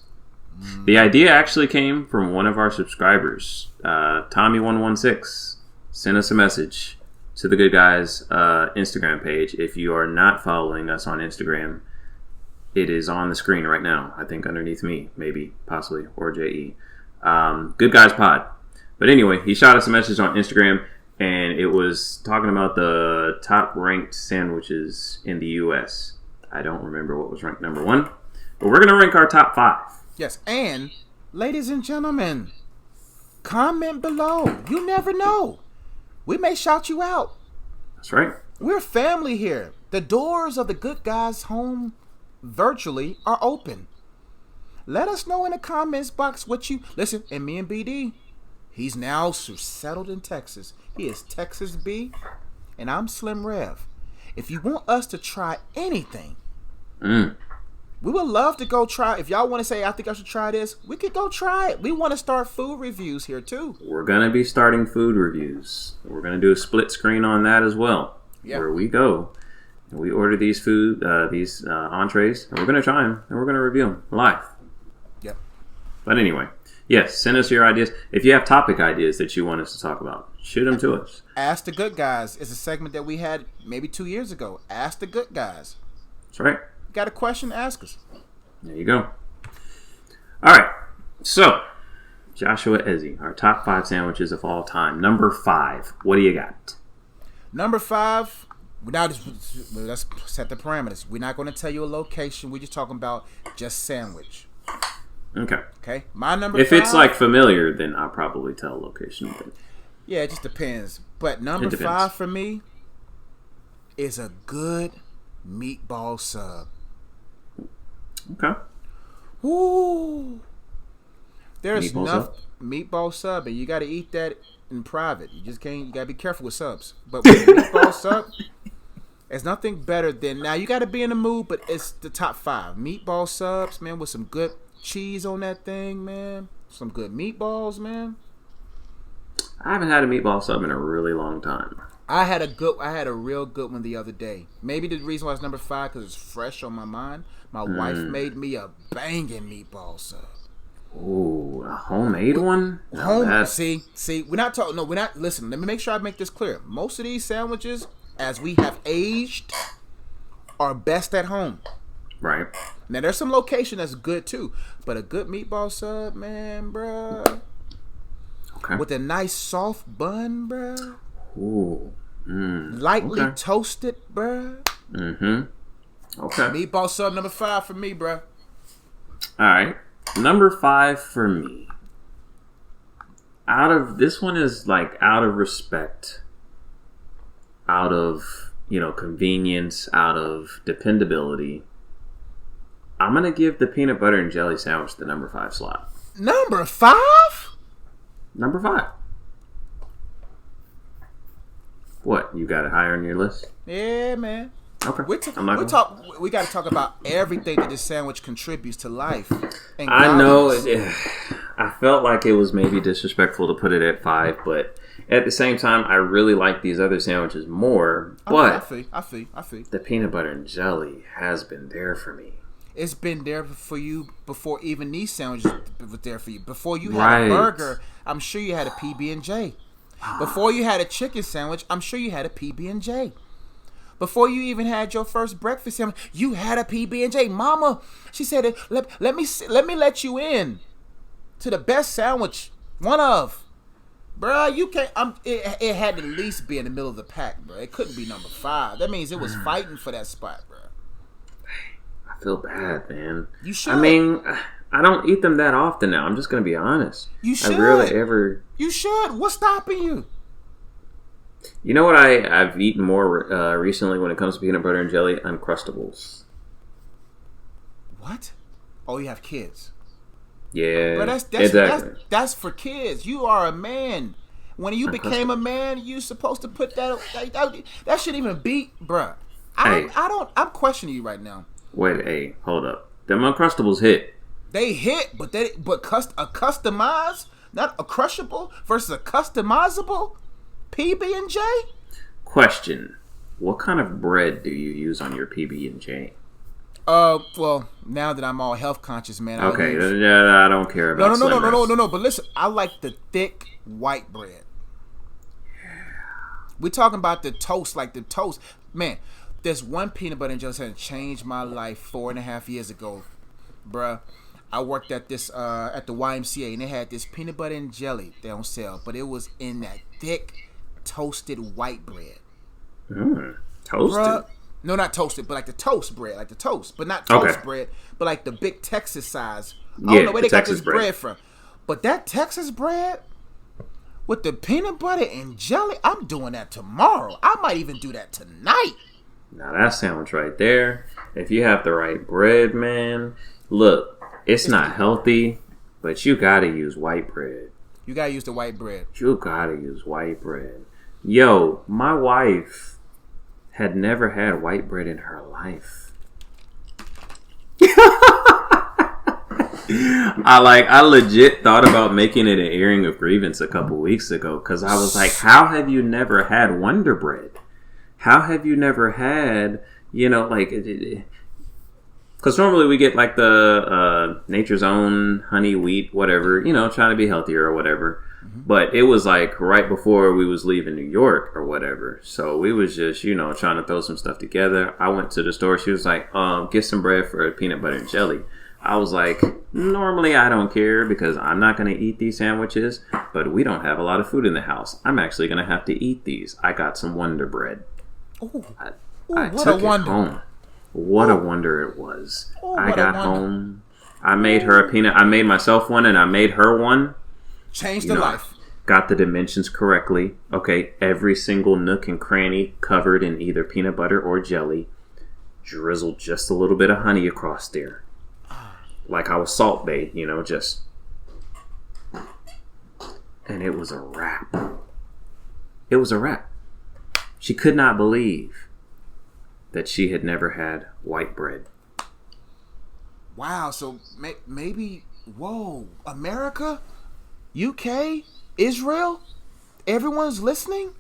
The idea actually came from one of our subscribers, Tommy116, sent us a message to the Good Guys Instagram page. If you are not following us on Instagram, it is on the screen right now. I think underneath me, maybe, possibly, or JE. Good Guys Pod. But anyway, he shot us a message on Instagram, and it was talking about the top ranked sandwiches in the U.S. I don't remember what was ranked number 1, but we're going to rank our top 5. Yes, and ladies and gentlemen, comment below. You never know. We may shout you out. That's right. We're family here. The doors of the Good Guys home virtually are open. Let us know in the comments box what you... Listen, and me and BD, he's now settled in Texas. He is Texas B, and I'm Slim Rev. If you want us to try anything, we would love to go try. If y'all want to say, I think I should try this, we could go try it. We want to start food reviews here too. We're going to be starting food reviews. We're going to do a split screen on that as well. Yep. Where we go, and we order these entrees, and we're going to try them, and we're going to review them live. Yep. But anyway, yes, send us your ideas. If you have topic ideas that you want us to talk about, shoot them to us. Ask the Good Guys is a segment that we had maybe 2 years ago. Ask the Good Guys. That's right. Got a question? Ask us. There you go. All right. So, Joshua Ezzy, our top 5 sandwiches of all time. Number 5. What do you got? Number 5. Let's set the parameters. We're not going to tell you a location. We're just talking about just sandwich. Okay. Okay. My number. If 5, it's like familiar, then I'll probably tell a location. But yeah, it just depends. But number 5 for me is a good meatball sub. Okay. Woo! There's meatball sub, and you got to eat that in private. You just can't. You got to be careful with subs. But with meatball sub, there's nothing better than. Now you got to be in the mood, but it's the top 5 meatball subs, man, with some good cheese on that thing, man. Some good meatballs, man. I haven't had a meatball sub in a really long time. I had a real good one the other day. Maybe the reason why it's number 5 because it's fresh on my mind. My wife made me a banging meatball sub. Ooh, a homemade one? See, we're not talking. No, we're not. Listen, let me make sure I make this clear. Most of these sandwiches, as we have aged, are best at home. Right. Now, there's some location that's good too, but a good meatball sub, man, bruh. Okay. With a nice soft bun, bruh. Ooh. Lightly toasted, bruh. Mm-hmm. Okay. Meatball sub number 5 for me, bruh. All right. Number 5 for me. This one is like out of respect, out of, convenience, out of dependability. I'm going to give the peanut butter and jelly sandwich the number 5 slot. Number 5? Number 5. What? You got it higher on your list? Yeah, man. Okay. We got to talk about everything that this sandwich contributes to life. I know. I felt like it was maybe disrespectful to put it at 5, but at the same time, I really like these other sandwiches more. But I feel. The peanut butter and jelly has been there for me. It's been there for you before even these sandwiches were there for you. Before you had a burger, I'm sure you had a PB&J. Before you had a chicken sandwich, I'm sure you had a PB&J. Before you even had your first breakfast sandwich, you had a PB&J. Mama, she said, let me let you in to the best sandwich, one of. Bruh, you can't. It had to at least be in the middle of the pack, bro. It couldn't be number 5. That means it was fighting for that spot, bro. I feel bad, man. You should. I mean, I don't eat them that often now. I'm just gonna be honest. You should. I rarely ever. You should. What's stopping you? You know what I've eaten more recently when it comes to peanut butter and jelly? Uncrustables. What? Oh, you have kids. Yeah, but that's for kids. You are a man. When you became a man, you supposed to put that shouldn't even be, bruh. I'm questioning you right now. Wait, hold up. Them Uncrustables hit. They hit, but a customized, not a crushable versus a customizable PB&J. Question: what kind of bread do you use on your PB&J? Well, now that I'm all health conscious, man. Okay, I don't care about No. But listen, I like the thick white bread. We talking about the toast, like the toast. Man, there's one peanut butter and jelly that changed my life 4.5 years ago, bruh. I worked at this at the YMCA, and they had this peanut butter and jelly they don't sell, but it was in that thick toasted white bread. Toasted? Bruh, no, not toasted, but like the toast bread, like the toast, but not toast bread, but like the big Texas size. I don't know where they got this bread from, but that Texas bread with the peanut butter and jelly, I'm doing that tomorrow. I might even do that tonight. Now that sandwich right there, if you have the right bread, man, look, it's not healthy, but you gotta use white bread. You gotta use the white bread. You gotta use white bread. Yo, my wife had never had white bread in her life. I legit thought about making it an airing of grievance a couple weeks ago, because I was like, how have you never had Wonder Bread? How have you never had, because normally we get like the Nature's Own honey wheat, whatever, trying to be healthier or whatever. Mm-hmm. But it was like right before we was leaving New York or whatever. So we was just, trying to throw some stuff together. I went to the store. She was like, get some bread for peanut butter and jelly. I was like, normally I don't care because I'm not going to eat these sandwiches, but we don't have a lot of food in the house. I'm actually going to have to eat these. I got some Wonder Bread. I took it home. What a wonder it was. I got home. I made I made myself one and I made her one. Changed the life. Got the dimensions correctly. Okay, every single nook and cranny covered in either peanut butter or jelly. Drizzled just a little bit of honey across there. Like I was Salt Bae, just. And it was a wrap. It was a wrap. She could not believe that she had never had white bread. Wow, so maybe, whoa, America, UK, Israel, everyone's listening?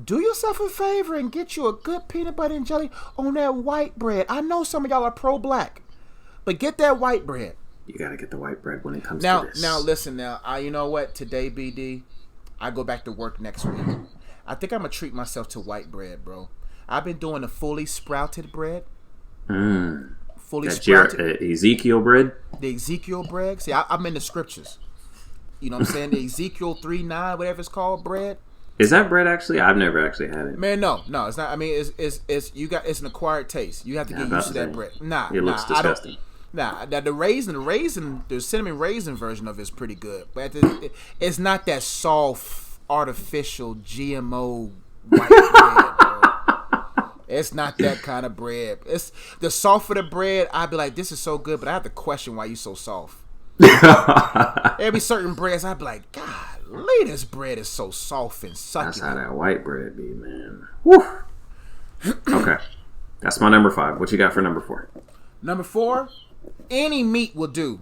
Do yourself a favor and get you a good peanut butter and jelly on that white bread. I know some of y'all are pro-black, but get that white bread. You got to get the white bread when it comes to this. Now, listen, you know what? Today, BD, I go back to work next week. I think I'm going to treat myself to white bread, bro. I've been doing the fully sprouted bread. Fully sprouted. Ezekiel bread? The Ezekiel bread. See, I'm in the scriptures. You know what I'm saying? The Ezekiel 3:9, whatever it's called, bread. Is that bread actually? I've never actually had it. Man, no, it's not. I mean, it's an acquired taste. You have to get used to that bread. It looks disgusting. The cinnamon raisin version of it is pretty good, but it's not that soft, artificial GMO white bread, bro. It's not that kind of bread. It's the softer the bread. I'd be like, this is so good, but I have to question why you so soft. There'll be certain breads I'd be like, golly, this bread is so soft and succulent. That's how that white bread be, man. Woo. Okay, that's my number 5. What you got for number 4? Number 4, any meat will do,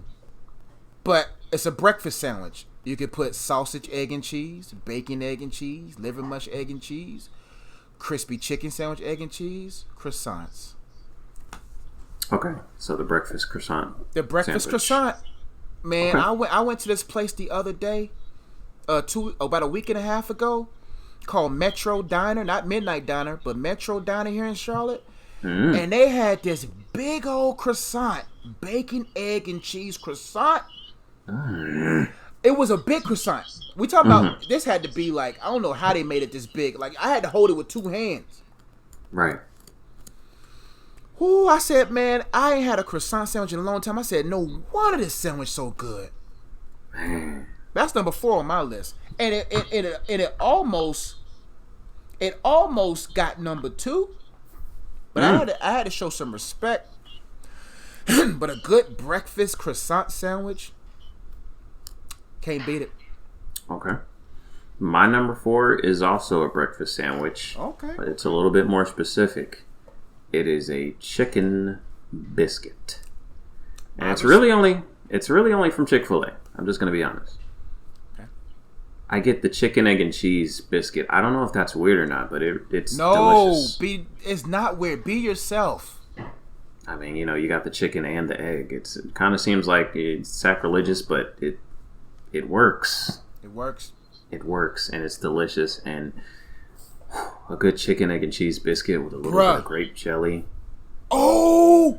but it's a breakfast sandwich. You could put sausage, egg, and cheese, bacon, egg, and cheese, liver mush, egg, and cheese, crispy chicken sandwich, egg, and cheese, croissants. Okay, so the breakfast croissant. The breakfast sandwich. Croissant. Man, Okay. I went to this place the other day, about a week and a half ago, called Metro Diner, not Midnight Diner, but Metro Diner here in Charlotte. And they had this big old croissant, bacon, egg, and cheese croissant. It was a big croissant. We talking about, this had to be like, I don't know how they made it this big. Like, I had to hold it with 2 hands. Right. Ooh, I said, man, I ain't had a croissant sandwich in a long time. I said, no wonder this sandwich so good. Man. That's number 4 on my list. And it almost got number 2. But I had to show some respect. But a good breakfast croissant sandwich, can't beat it. Okay. My number 4 is also a breakfast sandwich. Okay. But it's a little bit more specific. It is a chicken biscuit. And it's really only from Chick-fil-A. I'm just going to be honest. Okay. I get the chicken, egg, and cheese biscuit. I don't know if that's weird or not, but it's delicious. No, it's not weird. Be yourself. I mean, you got the chicken and the egg. It kind of seems like it's sacrilegious, but it works. It works. It works, and it's delicious. And a good chicken, egg, and cheese biscuit with a little bit of grape jelly. Oh!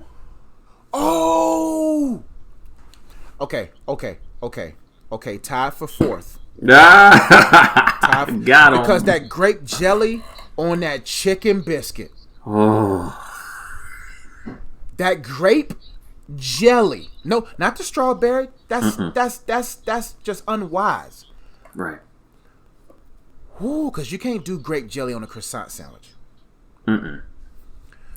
Okay. Tied for fourth. Got him. Because that grape jelly on that chicken biscuit. Oh. That grape jelly. No, not the strawberry. That's just unwise. Right. Ooh, because you can't do grape jelly on a croissant sandwich.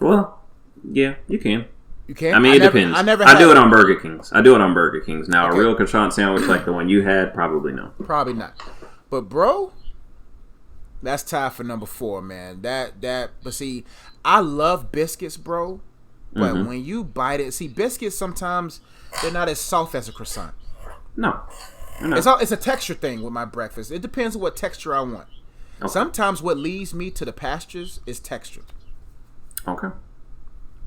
Well, yeah, you can. You can? I mean, it depends. I do it on Burger King's. Now, a real croissant sandwich like the one you had, probably no. Probably not. But, bro, that's tied for number 4, man. But see, I love biscuits, bro. But when you bite it, see, biscuits sometimes, they're not as soft as a croissant. No. It's a texture thing with my breakfast. It depends on what texture I want. Okay. Sometimes what leads me to the pastures is texture. Okay.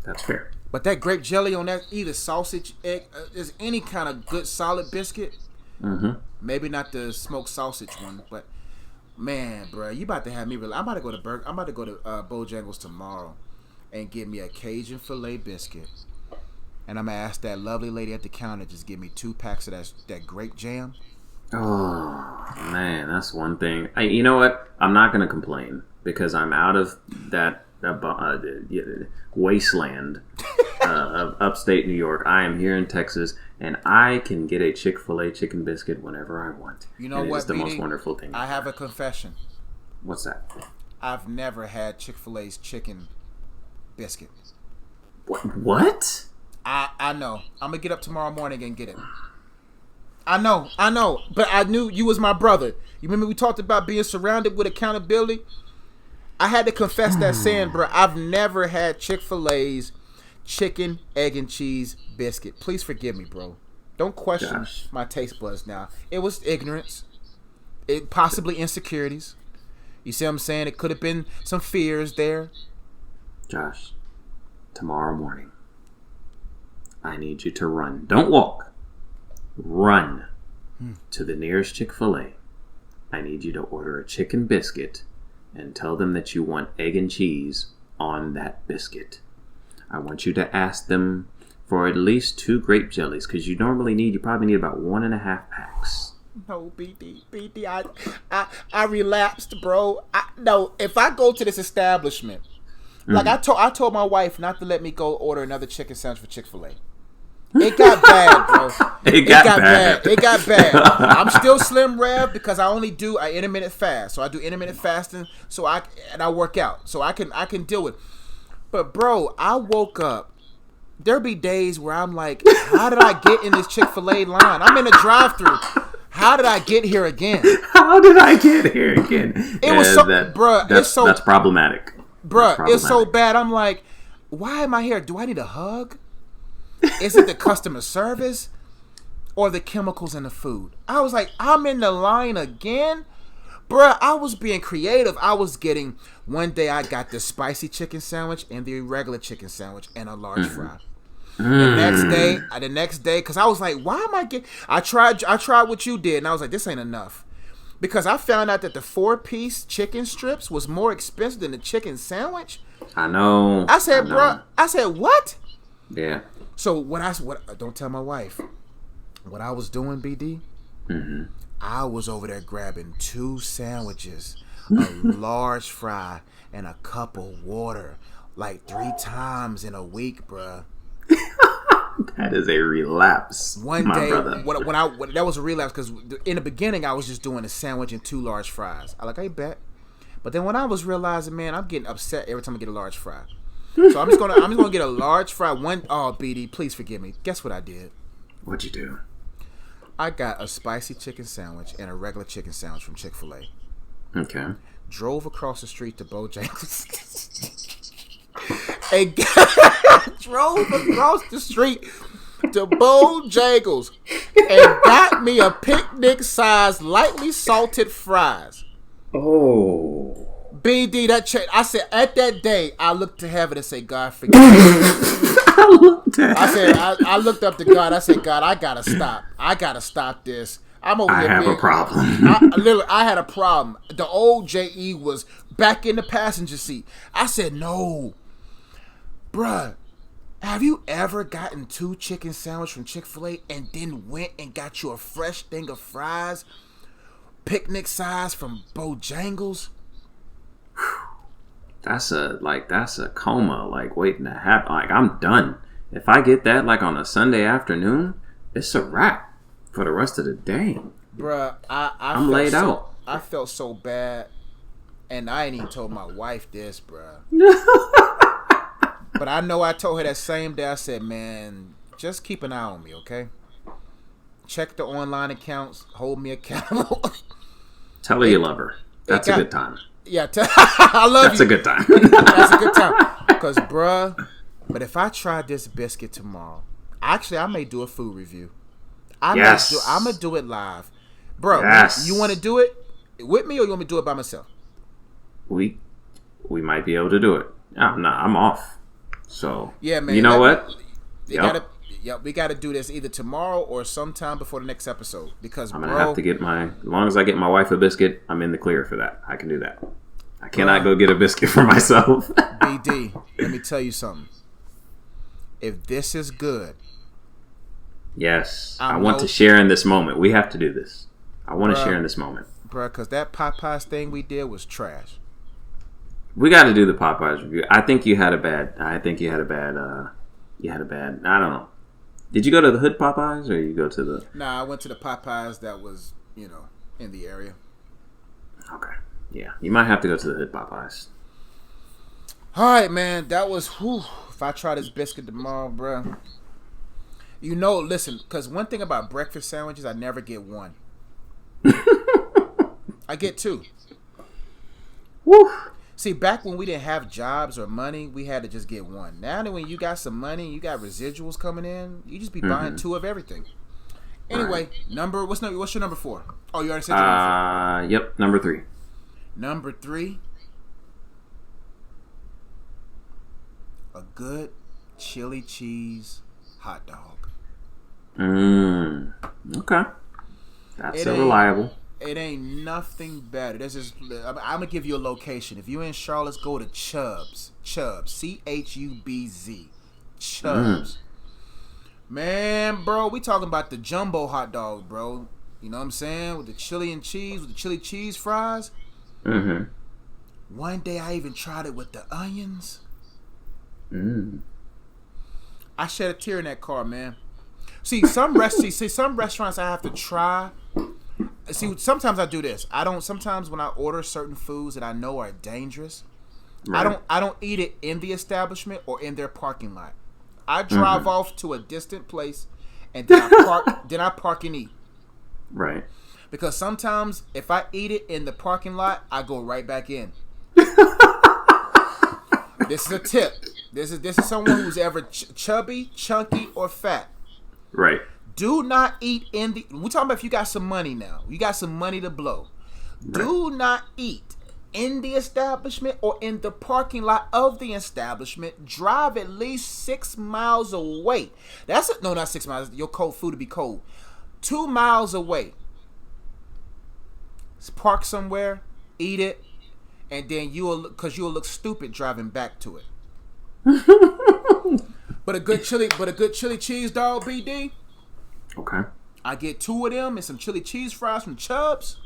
That's fair. But that grape jelly on that, either sausage, egg, is any kind of good solid biscuit. Maybe not the smoked sausage one, but man, bro, you about to have me. I'm about to go to Bojangles tomorrow and get me a Cajun filet biscuit, and I'm gonna ask that lovely lady at the counter just give me 2 packs of that grape jam. Oh man, that's one thing. You know what? I'm not gonna complain because I'm out of that wasteland of upstate New York. I am here in Texas, and I can get a Chick-fil-A chicken biscuit whenever I want. You know what? It's the most wonderful thing. I have a confession. What's that? I've never had Chick-fil-A's chicken biscuit. What? I know. I'm gonna get up tomorrow morning and get it. I know. But I knew you was my brother. You remember we talked about being surrounded with accountability? I had to confess that saying, bro. I've never had Chick-fil-A's chicken, egg, and cheese biscuit. Please forgive me, bro. Don't question my taste buds now. It was ignorance. It possibly insecurities. You see what I'm saying? It could have been some fears there. Josh, tomorrow morning, I need you to run. Don't walk. Run to the nearest Chick-fil-A. I need you to order a chicken biscuit and tell them that you want egg and cheese on that biscuit. I want you to ask them for at least 2 grape jellies, because you probably need about 1.5 packs. No, BD, I relapsed, bro. No, if I go to this establishment, like I told my wife not to let me go order another chicken sandwich for Chick-fil-A. It got bad, bro. It got bad. I'm still Slim Rev because I intermittent fast. So I do intermittent fasting. And I work out. So I can deal with it. But bro, I woke up. There be days where I'm like, how did I get in this Chick-fil-A line? I'm in a drive-thru. How did I get here again? It was so that's problematic. Bruh, it's so bad. I'm like, why am I here? Do I need a hug? Is it the customer service or the chemicals in the food? I was like, I'm in the line again? Bruh, I was being creative. One day I got the spicy chicken sandwich and the regular chicken sandwich and a large fry. The next day, because I was like, why am I getting... I tried what you did, and I was like, this ain't enough. Because I found out that the 4-piece chicken strips was more expensive than the chicken sandwich. I know. I said, what? Yeah. So don't tell my wife. What I was doing, BD, I was over there grabbing 2 sandwiches, a large fry, and a cup of water, like 3 times in a week, bruh. That is a relapse. One day, that was a relapse because in the beginning I was just doing a sandwich and 2 large fries. I bet, but then when I was realizing, man, I'm getting upset every time I get a large fry. So I'm just gonna get a large fry. BD, please forgive me. Guess what I did? What'd you do? I got a spicy chicken sandwich and a regular chicken sandwich from Chick-fil-A. Okay. Drove across the street to Bojangles. And drove across the street to Bojangles and got me a picnic-sized, lightly salted fries. Oh. BD, I said, at that day, I looked to heaven and said, God, forgive me. I looked up to God. I said, God, I gotta stop. I gotta stop this. I'm over I here. have a problem. I had a problem. The old JE was back in the passenger seat. I said, no. Bruh, have you ever gotten 2 chicken sandwiches from Chick-fil-A and then went and got you a fresh thing of fries, picnic size from Bojangles? That's a coma, like, waiting to happen. Like, I'm done. If I get that, like, on a Sunday afternoon, it's a wrap for the rest of the day. Bruh, I'm laid out. I felt so bad, and I ain't even told my wife this, bruh. But I know I told her that same day. I said, man, just keep an eye on me, okay? Check the online accounts. Hold me accountable. Tell her you love her. That's a good time. Yeah, I love you. That's a good time. That's a good time. Because, bruh, but if I try this biscuit tomorrow, actually, I may do a food review. I'm going to do it live. Bro, you want to do it with me or you want me to do it by myself? We might be able to do it. I'm off. So, yeah, man. You know what? We got to do this either tomorrow or sometime before the next episode. Because, I'm going to have to get as long as I get my wife a biscuit, I'm in the clear for that. I can do that. I cannot go get a biscuit for myself. BD, let me tell you something. If this is good. Yes. I want to share in this moment. We have to do this. I want to share in this moment. Bro, because that Popeyes thing we did was trash. We got to do the Popeyes review. I think you had a bad, I don't know. Did you go to the Hood Popeyes or you go to the? Nah, I went to the Popeyes that was, in the area. Okay. Yeah. You might have to go to the Hood Popeyes. All right, man. That was, if I try this biscuit tomorrow, bro. Listen, because one thing about breakfast sandwiches, I never get one. I get 2. Woo. See, back when we didn't have jobs or money, we had to just get one. Now that when you got some money, you got residuals coming in, you just be buying 2 of everything. Anyway, right. what's your number 4? Oh, you already said your number 4. Yep, number 3. Number 3, a good chili cheese hot dog. Okay. That's reliable. It ain't nothing better. I'm gonna give you a location. If you're in Charlotte, go to Chubbs. Chubbs. CHUBZ. Chubbs. Man, bro, we talking about the jumbo hot dog, bro. You know what I'm saying? With the chili and cheese, with the chili cheese fries. Mm-hmm. One day I even tried it with the onions. I shed a tear in that car, man. See, some restaurants I have to try. See, sometimes I do this. Sometimes when I order certain foods that I know are dangerous, right. I don't eat it in the establishment or in their parking lot. I drive off to a distant place and then I park and eat. Right. Because sometimes if I eat it in the parking lot, I go right back in. This is a tip. This is someone who's ever chubby, chunky, or fat. Right. Do not eat in the... We're talking about if you got some money now. You got some money to blow. Right. Do not eat in the establishment or in the parking lot of the establishment. Drive at least 6 miles away. No, not 6 miles. Your cold food to be cold. 2 miles away. Park somewhere. Eat it. And then you'll look stupid driving back to it. But a good chili cheese dog, BD. Okay. I get 2 of them and some chili cheese fries from Chubbs.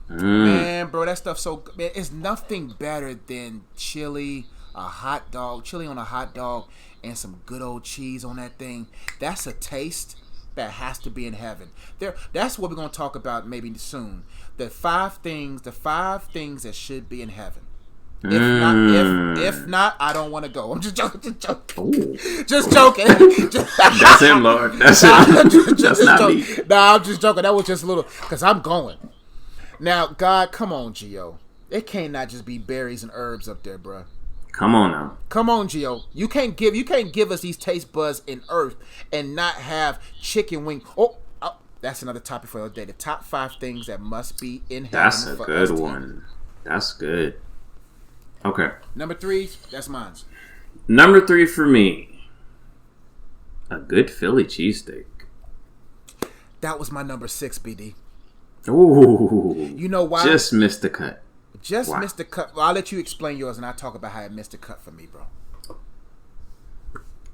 Man, bro, that stuff's so good. Man, it's nothing better than chili on a hot dog, and some good old cheese on that thing. That's a taste that has to be in heaven. That's what we're gonna talk about maybe soon. The 5 things that should be in heaven. If not, I don't want to go. I'm just joking. Just joking. That's him, Lord. That's him. That's not me. Nah, I'm just joking. That was just a little, because I'm going. Now, God, come on, Gio. It can't not just be berries and herbs up there, bro. Come on now. Come on, Gio. You can't give us these taste buds in earth and not have chicken wing. Oh, that's another topic for the other day. The top 5 things that must be in heaven. That's a good one. That's good. Okay. Number 3, that's mine. Number 3 for me, a good Philly cheesesteak. That was my number 6, BD. Ooh. You know why? Just missed the cut. Just missed the cut. Well, I'll let you explain yours, and I'll talk about how it missed the cut for me, bro.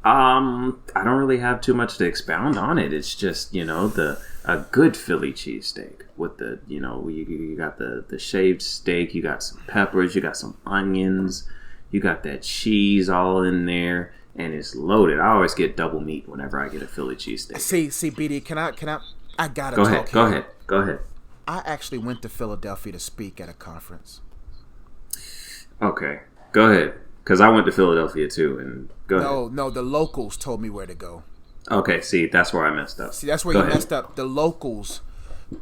I don't really have too much to expound on it. It's just, a good Philly cheesesteak with the, you got the shaved steak, you got some peppers, you got some onions, you got that cheese all in there, and it's loaded. I always get double meat whenever I get a Philly cheesesteak. See, BD, can I gotta Go talk ahead. here. Go ahead. I actually went to Philadelphia to speak at a conference. Okay, go ahead. Because I went to Philadelphia too, and go ahead. No, the locals told me where to go. Okay, see, that's where I messed up. See, that's where messed up. The locals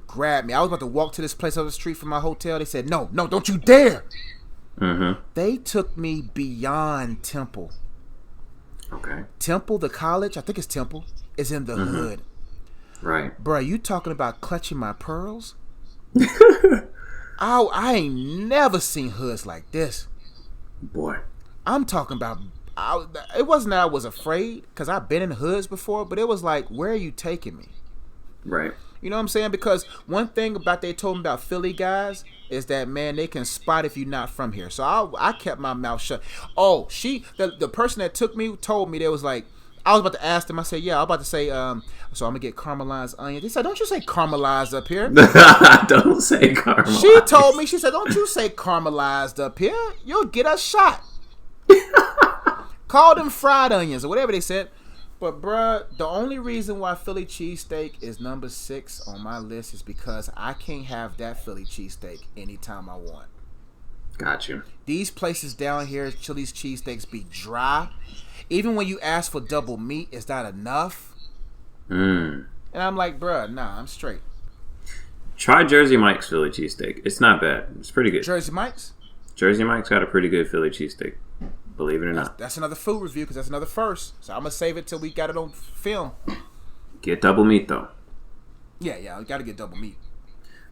grabbed me. I was about to walk to this place on the street from my hotel. They said, no, don't you dare. Mm-hmm. They took me beyond Temple. Okay. Temple, the college, I think it's Temple, is in the hood. Right. Bruh, you talking about clutching my pearls? I ain't never seen hoods like this. Boy. I'm talking about, it wasn't that I was afraid, because I've been in hoods before, but it was like, where are you taking me? Right. You know what I'm saying? Because one thing they told me about Philly guys is that, man, they can spot if you're not from here. So I kept my mouth shut. Oh, the person that took me told me, they was like, I was about to ask them, I said, yeah, I was about to say, so I'm going to get caramelized onions. They said, don't you say caramelized up here. Don't say caramelized. She told me, she said, don't you say caramelized up here. You'll get a shot. Call them fried onions or whatever they said. But bruh, the only reason why Philly cheesesteak is number 6 on my list is because I can't have that Philly cheesesteak anytime I want. Got you. These places down here, Chili's cheesesteaks be dry. Even when you ask for double meat, it's not enough. And I'm like, bruh, nah, I'm straight. Try Jersey Mike's Philly cheesesteak. It's not bad. It's pretty good. Jersey Mike's? Jersey Mike's got a pretty good Philly cheesesteak. Believe it or not. That's another food review because that's another first. So I'm going to save it till we got it on film. Get double meat, though. Yeah, I got to get double meat.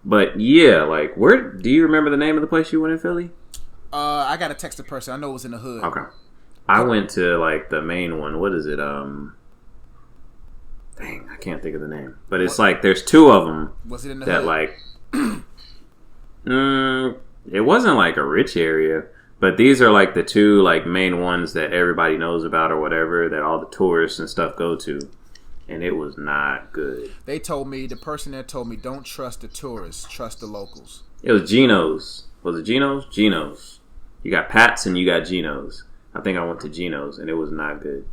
But, yeah, like, where do you remember the name of the place you went in Philly? I got to text the person. I know it was in the hood. Okay. I went to, like, the main one. What is it? Dang, I can't think of the name. But it's like, there's 2 of them. Was it in the that, hood? Like, it wasn't, like, a rich area. But these are like the 2 like main ones that everybody knows about or whatever that all the tourists and stuff go to, and it was not good. They told me, the person there told me, don't trust the tourists, trust the locals. It was Geno's. Was it Geno's? Geno's. You got Pat's and you got Geno's. I think I went to Geno's and it was not good.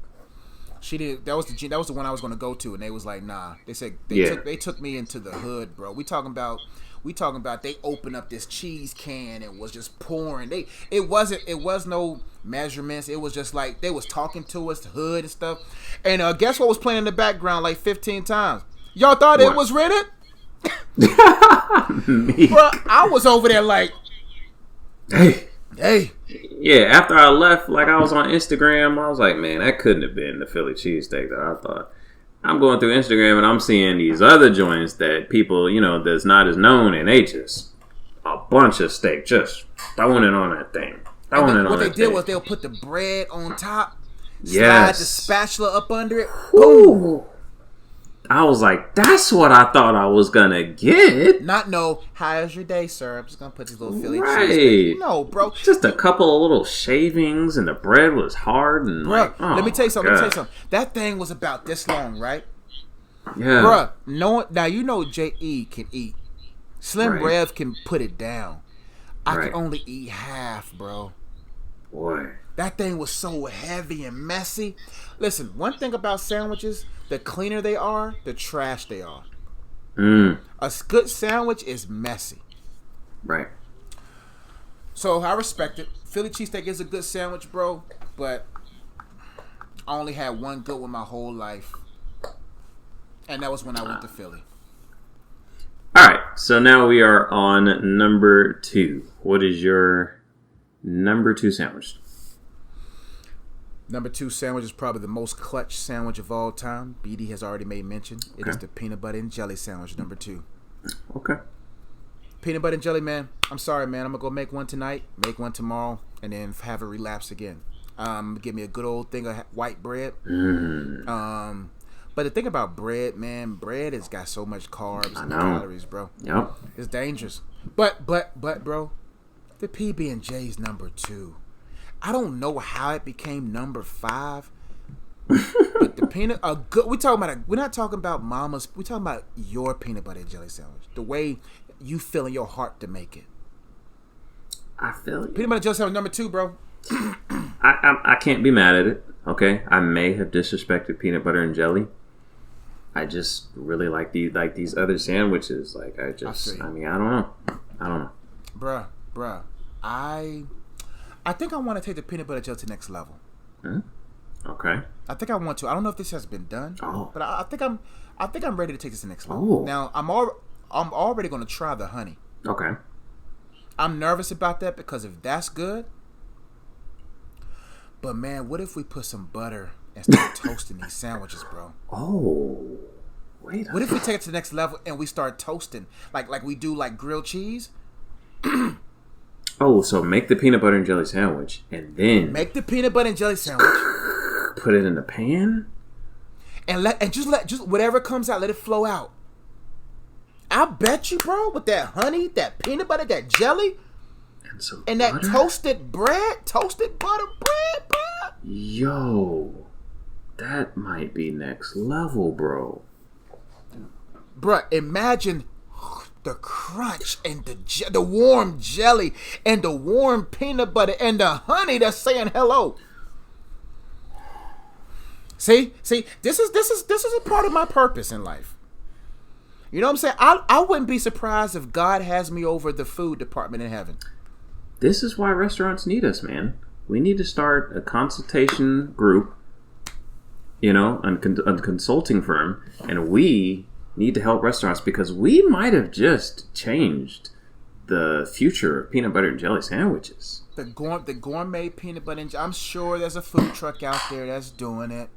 She did. That was the one I was going to go to, and they was like, nah. They said they took me into the hood, bro. We talking about they opened up this cheese can and was just pouring. It was no measurements. It was just like they was talking to us, the hood and stuff. And guess what was playing in the background like 15 times? Y'all thought it was Reddit? Bro, I was over there like, hey. Yeah, after I left, like I was on Instagram, I was like, man, that couldn't have been the Philly cheesesteak that I thought. I'm going through Instagram and I'm seeing these other joints that people, that's not as known, and they just a bunch of steak just throwing it on that thing. What they did was they'll put the bread on top, slide the spatula up under it. Boom. I was like, that's what I thought I was gonna get. How's your day, sir? I'm just gonna put these little Philly cheesesteak. No, bro. Just a couple of little shavings, and the bread was hard. And let me tell you something. That thing was about this long, right? Yeah, bro. Now J.E. can eat. Slim Rev can put it down. I can only eat half, bro. Boy, that thing was so heavy and messy. Listen, one thing about sandwiches, the cleaner they are, the trash they are. A good sandwich is messy. Right. So I respect it. Philly cheesesteak is a good sandwich, bro, but I only had one good one my whole life. And that was when I went to Philly. Alright, so now we are on number 2. What is your number 2 sandwich? Number 2 sandwich is probably the most clutch sandwich of all time. BD has already made mention. Okay. It is the peanut butter and jelly sandwich, number 2. Okay. Peanut butter and jelly, man. I'm sorry, man. I'm going to go make one tonight, make one tomorrow, and then have a relapse again. Give me a good old thing of white bread. But the thing about bread, man, bread has got so much carbs and calories, bro. Yep. It's dangerous. But, bro, the PB&J's number 2. I don't know how it became number 5. But the peanut, we're not talking about mama's. We're talking about your peanut butter and jelly sandwich. The way you feel in your heart to make it. I feel you. Peanut butter and jelly sandwich number 2, bro. I can't be mad at it. Okay, I may have disrespected peanut butter and jelly. I just really like these other sandwiches. Like I don't know. Bruh. I think I want to take the peanut butter jelly to the next level. Okay. I think I want to. I don't know if this has been done. Oh. But I think I'm ready to take this to the next level. Oh. Now I'm already going to try the honey. Okay. I'm nervous about that because if that's good. But man, what if we put some butter and start toasting these sandwiches, bro? Oh. Wait. What if we take it to the next level and we start toasting like we do like grilled cheese? Oh, so make the peanut butter and jelly sandwich and then make the peanut butter and jelly sandwich. Put it in the pan and just whatever comes out, let it flow out. I bet you, bro, with that honey, that peanut butter, that jelly, and that toasted butter bread, bro. Yo, that might be next level, bro. Bro, imagine the crunch and the warm jelly and the warm peanut butter and the honey that's saying hello. See, this is a part of my purpose in life. You know what I'm saying? I wouldn't be surprised if God has me over the food department in heaven. This is why restaurants need us, man. We need to start a consultation group, a consulting firm, and we need to help restaurants because we might have just changed the future of peanut butter and jelly sandwiches. The gourmet peanut butter and jelly. I'm sure there's a food truck out there that's doing it.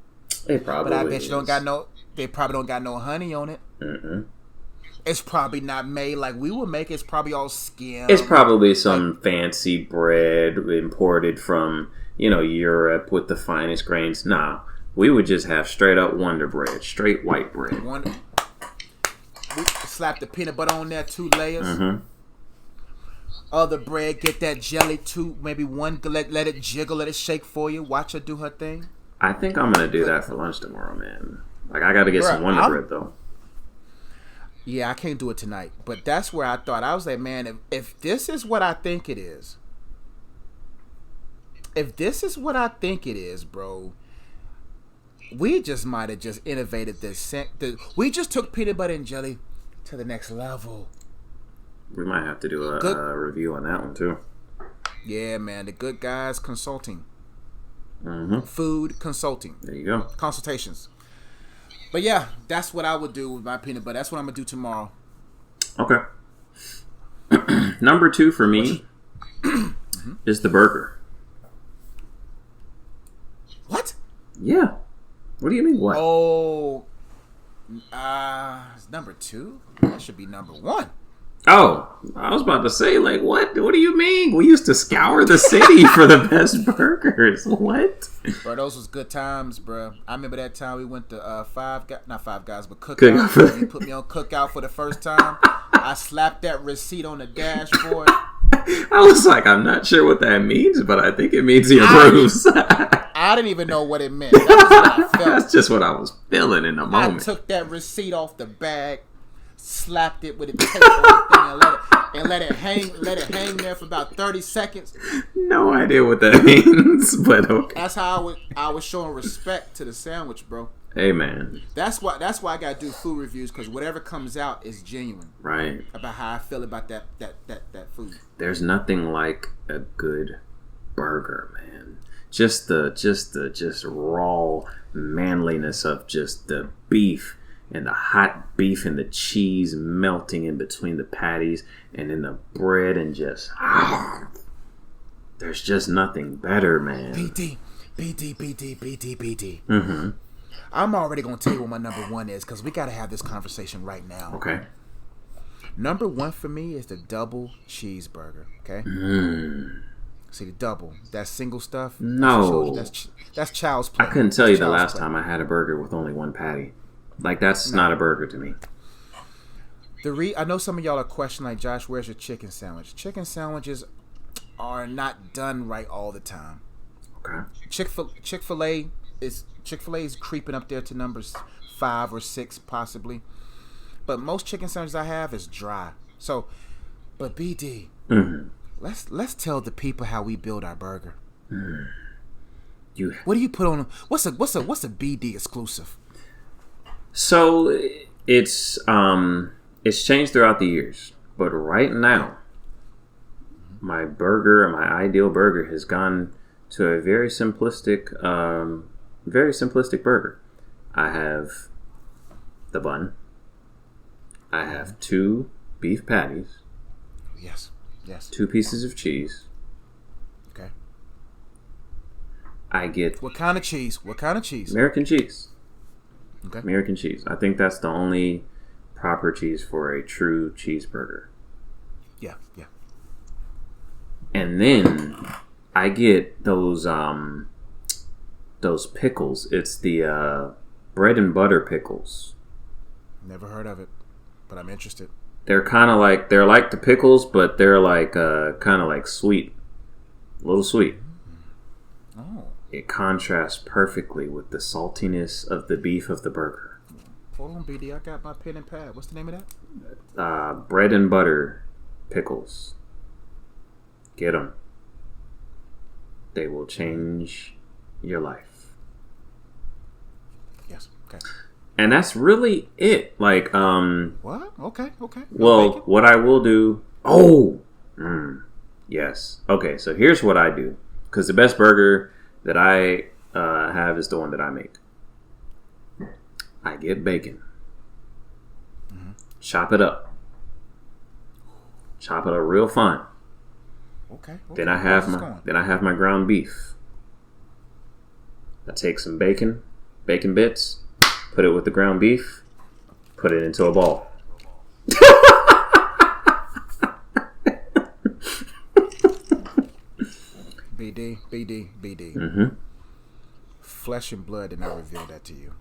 It probably But I bet is. They probably don't got no honey on it. Mm-mm. It's probably not made like we would make it. It's probably all skim. It's probably some fancy bread imported from, Europe with the finest grains. Nah, we would just have straight up Wonder Bread, straight white bread. We slap the peanut butter on there, 2 layers. Mm-hmm. Other bread, get that jelly, 2, maybe 1. Let it jiggle, let it shake for you. Watch her do her thing. I think I'm gonna do that for lunch tomorrow, man. Like I gotta get some Wonder Bread though. Yeah, I can't do it tonight. But that's where I thought. I was like, man, if this is what I think it is. If this is what I think it is, bro. We just might have just innovated this. We just took peanut butter and jelly to the next level. We might have to do a review on that one too. Yeah, man. The Good Guys Consulting. Mm-hmm. Food consulting. There you go. Consultations. But yeah, that's what I would do with my peanut butter. That's what I'm going to do tomorrow. Okay. Number 2 for me is the burger. What? Yeah. What do you mean what? Oh. It's number 2? That should be number 1. Oh, I was about to say, like, what? What do you mean? We used to scour the city for the best burgers. What? Bro, those was good times, bro. I remember that time we went to not Five Guys, but Cookout. You put me on Cookout for the first time. I slapped that receipt on the dashboard. I was like, I'm not sure what that means, but I think it means he approves. I didn't even know what it meant. That was what I felt. That's just what I was feeling in the moment. I took that receipt off the bag, slapped it with a tape on the thing, and let it hang there for about 30 seconds. No idea what that means, but okay. That's how I was showing respect to the sandwich, bro. Hey, man. That's why I gotta do food reviews, because whatever comes out is genuine. Right. About how I feel about that food. There's nothing like a good burger, man. Just the raw manliness of just the beef and the hot beef and the cheese melting in between the patties and in the bread and just there's just nothing better, man. BD. Mm-hmm. I'm already gonna tell you what my number 1 is, because we gotta have this conversation right now. Okay. Number 1 for me is the double cheeseburger. Okay. See, the double, that single stuff. No, that's child's play. I couldn't tell you the last time I had a burger with only 1 patty. Like, that's not a burger to me. I know some of y'all are questioning, like, Josh, where's your chicken sandwich? Chicken sandwiches are not done right all the time. Okay. Chick-fil-A is creeping up there to numbers 5 or 6 possibly. But most chicken sandwiches I have is dry. So, but BD, let's tell the people how we build our burger. What do you put on? What's a BD exclusive? So it's changed throughout the years, but right now, my ideal burger has gone to a very simplistic burger. I have the bun. I have 2 beef patties. Yes. 2 pieces of cheese. Okay. I get... What kind of cheese? American cheese. Okay. American cheese. I think that's the only proper cheese for a true cheeseburger. Yeah. And then I get those pickles. It's the bread and butter pickles. Never heard of it, but I'm interested. They're kind of like the pickles, but they're like kind of like sweet, a little sweet. Oh. It contrasts perfectly with the saltiness of the beef of the burger. Hold on, BD. I got my pen and pad. What's the name of that? Bread and butter pickles. Get them. They will change your life. Yes. Okay. And that's really it. Like, what? Okay. Well, what I will do. Yes. Okay. So here's what I do, because the best burger that I have is the one that I make. I get bacon. Chop it up real fine. Okay. Then I have my ground beef. I take some bacon bits, put it with the ground beef, put it into a ball. BD. Flesh and blood did not reveal that to you.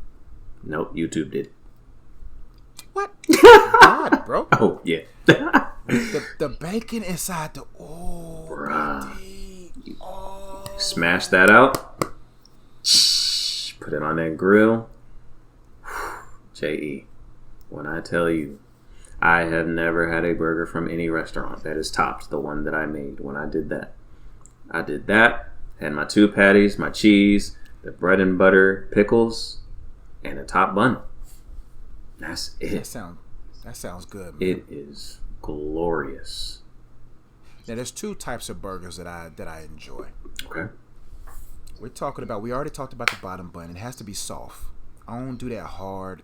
Nope, YouTube did. What? God, bro. Oh, yeah. the bacon inside the... Oh, BD. Oh. Smash that out. Put it on that grill. J.E. When I tell you, I have never had a burger from any restaurant that has topped the one that I made when I did that. Had my 2 patties, my cheese, the bread and butter pickles, and a top bun. That's it. That sounds good, man. It is glorious. Now, there's 2 types of burgers that I enjoy. Okay. We already talked about the bottom bun. It has to be soft. I don't do that hard.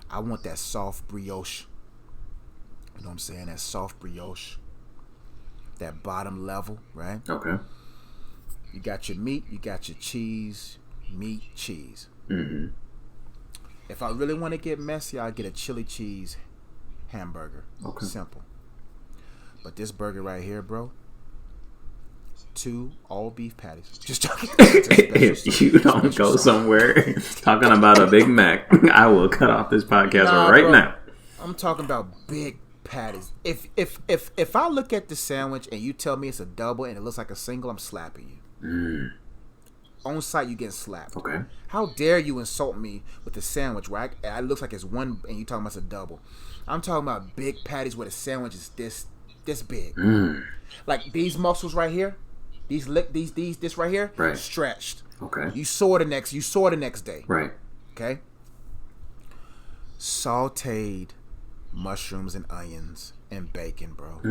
I want that soft brioche. You know what I'm saying? That soft brioche. That bottom level, right? Okay. You got your meat, you got your cheese, meat, cheese. Mm-hmm. If I really want to get messy, I'll get a chili cheese hamburger. Okay. Simple. But this burger right here, bro, 2 all beef patties. Just joking. If you don't go somewhere talking about a Big Mac, I will cut off this podcast right now. I'm talking about big patties. If I look at the sandwich and you tell me it's a double and it looks like a single, I'm slapping you. On site, you getting slapped. Okay. How dare you insult me with the sandwich where it looks like it's one and you talking about it's a double? I'm talking about big patties where the sandwich is this big. Like these muscles right here, this right here, right, stretched. Okay. You saw the next day. Right. Okay. Sauteed mushrooms and onions and bacon, bro.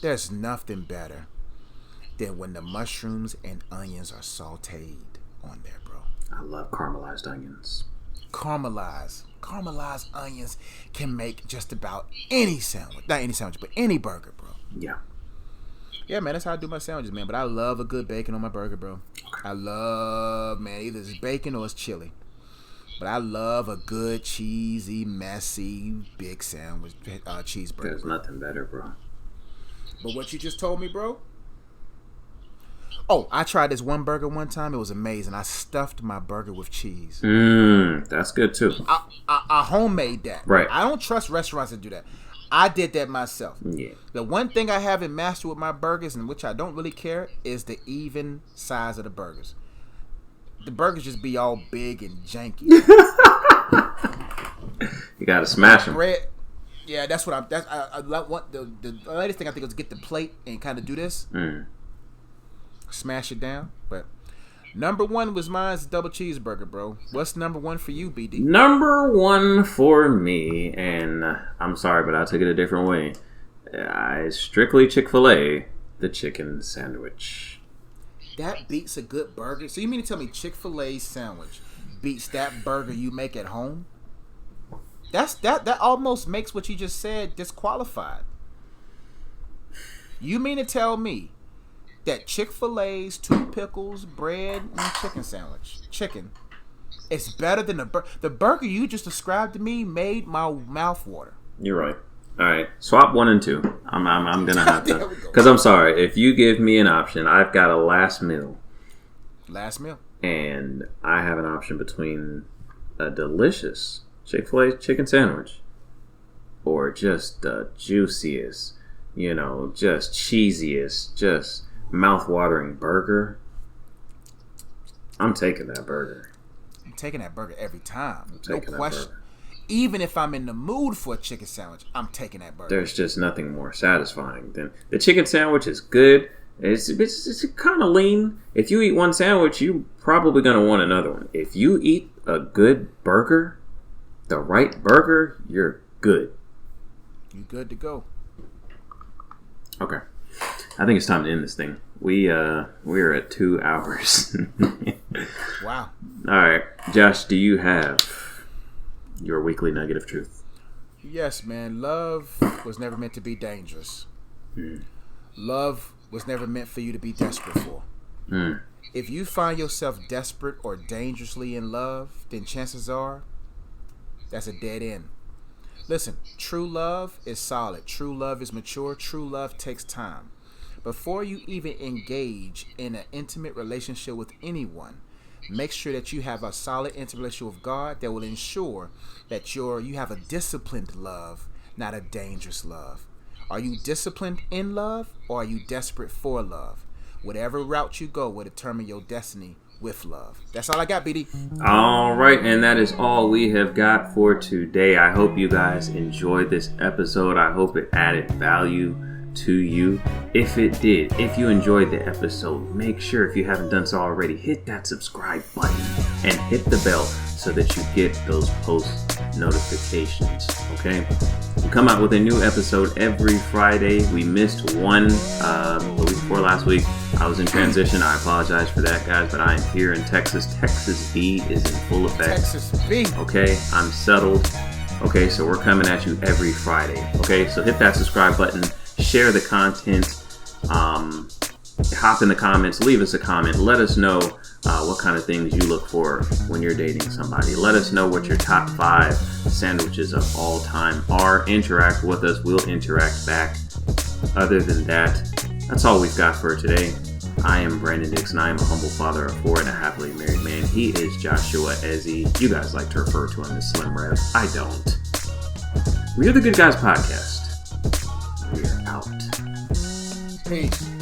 There's nothing better than when the mushrooms and onions are sauteed on there, bro. I love caramelized onions. Caramelized onions can make just about any sandwich. Not any sandwich, but any burger, bro. Yeah. Yeah, man, that's how I do my sandwiches, man. But I love a good bacon on my burger, bro. I love, man, either it's bacon or it's chili. But I love a good, cheesy, messy, big sandwich, cheeseburger. There's nothing better, bro. But what you just told me, bro, Oh, I tried this one burger one time. It was amazing. I stuffed my burger with cheese. That's good too. I homemade that. Right. I don't trust restaurants that do that. I did that myself. Yeah. The one thing I haven't mastered with my burgers, and which I don't really care, is the even size of the burgers. The burgers just be all big and janky. You gotta smash them. Bread. Yeah, that's what I want. The latest thing I think is get the plate and kind of do this. Smash it down. But number one was mine's double cheeseburger, bro. What's number one for you, BD? Number one for me, and I'm sorry, but I took it a different way. Strictly Chick-fil-A, the chicken sandwich. That beats a good burger. So you mean to tell me Chick-fil-A sandwich beats that burger you make at home? That almost makes what you just said disqualified. You mean to tell me that Chick-fil-A's 2 pickles, bread, and chicken sandwich, is better than the burger you just described to me made my mouth water? You're right. All right, swap 1 and 2. I'm gonna have to, because I'm sorry. If you give me an option, I've got a last meal, and I have an option between a delicious Chick-fil-A chicken sandwich or just the juiciest, just cheesiest, just mouth-watering burger. I'm taking that burger. I'm taking that burger every time. No question. Even if I'm in the mood for a chicken sandwich, I'm taking that burger. There's just nothing more satisfying than the chicken sandwich. Is good. It's kind of lean. If you eat one sandwich, you're probably going to want another one. If you eat a good burger, the right burger, you're good. You good to go. Okay. I think it's time to end this thing. We're at 2 hours. Wow. All right. Josh, do you have your weekly nugget of truth? Yes, man. Love was never meant to be dangerous. Love was never meant for you to be desperate for. If you find yourself desperate or dangerously in love, then chances are that's a dead end. Listen, true love is solid. True love is mature. True love takes time. Before you even engage in an intimate relationship with anyone, make sure that you have a solid intimate relationship with God that will ensure that you have a disciplined love, not a dangerous love. Are you disciplined in love, or are you desperate for love? Whatever route you go will determine your destiny with love. That's all I got, BD. All right, and that is all we have got for today. I hope you guys enjoyed this episode. I hope it added value to you. If it did, if you enjoyed the episode, make sure, if you haven't done so already, hit that subscribe button and hit the bell so that you get those post notifications. Okay, we come out with a new episode every Friday. We missed one the week before last week. I was in transition. I apologize for that, guys, but I am here in Texas. Texas B is in full effect. Texas B. Okay, I'm settled. Okay, so we're coming at you every Friday. Okay, so hit that subscribe button. Share the content, hop in the comments, leave us a comment, let us know what kind of things you look for when you're dating somebody. Let us know what your top 5 sandwiches of all time are. Interact with us, we'll interact back. Other than that, that's all we've got for today. I am Brandon Dixon. I am a humble father of 4 and a happily married man. He is Joshua Ezzy. You guys like to refer to him as Slim Rev. I don't. We're the Good Guys Podcast. We're out. Peace.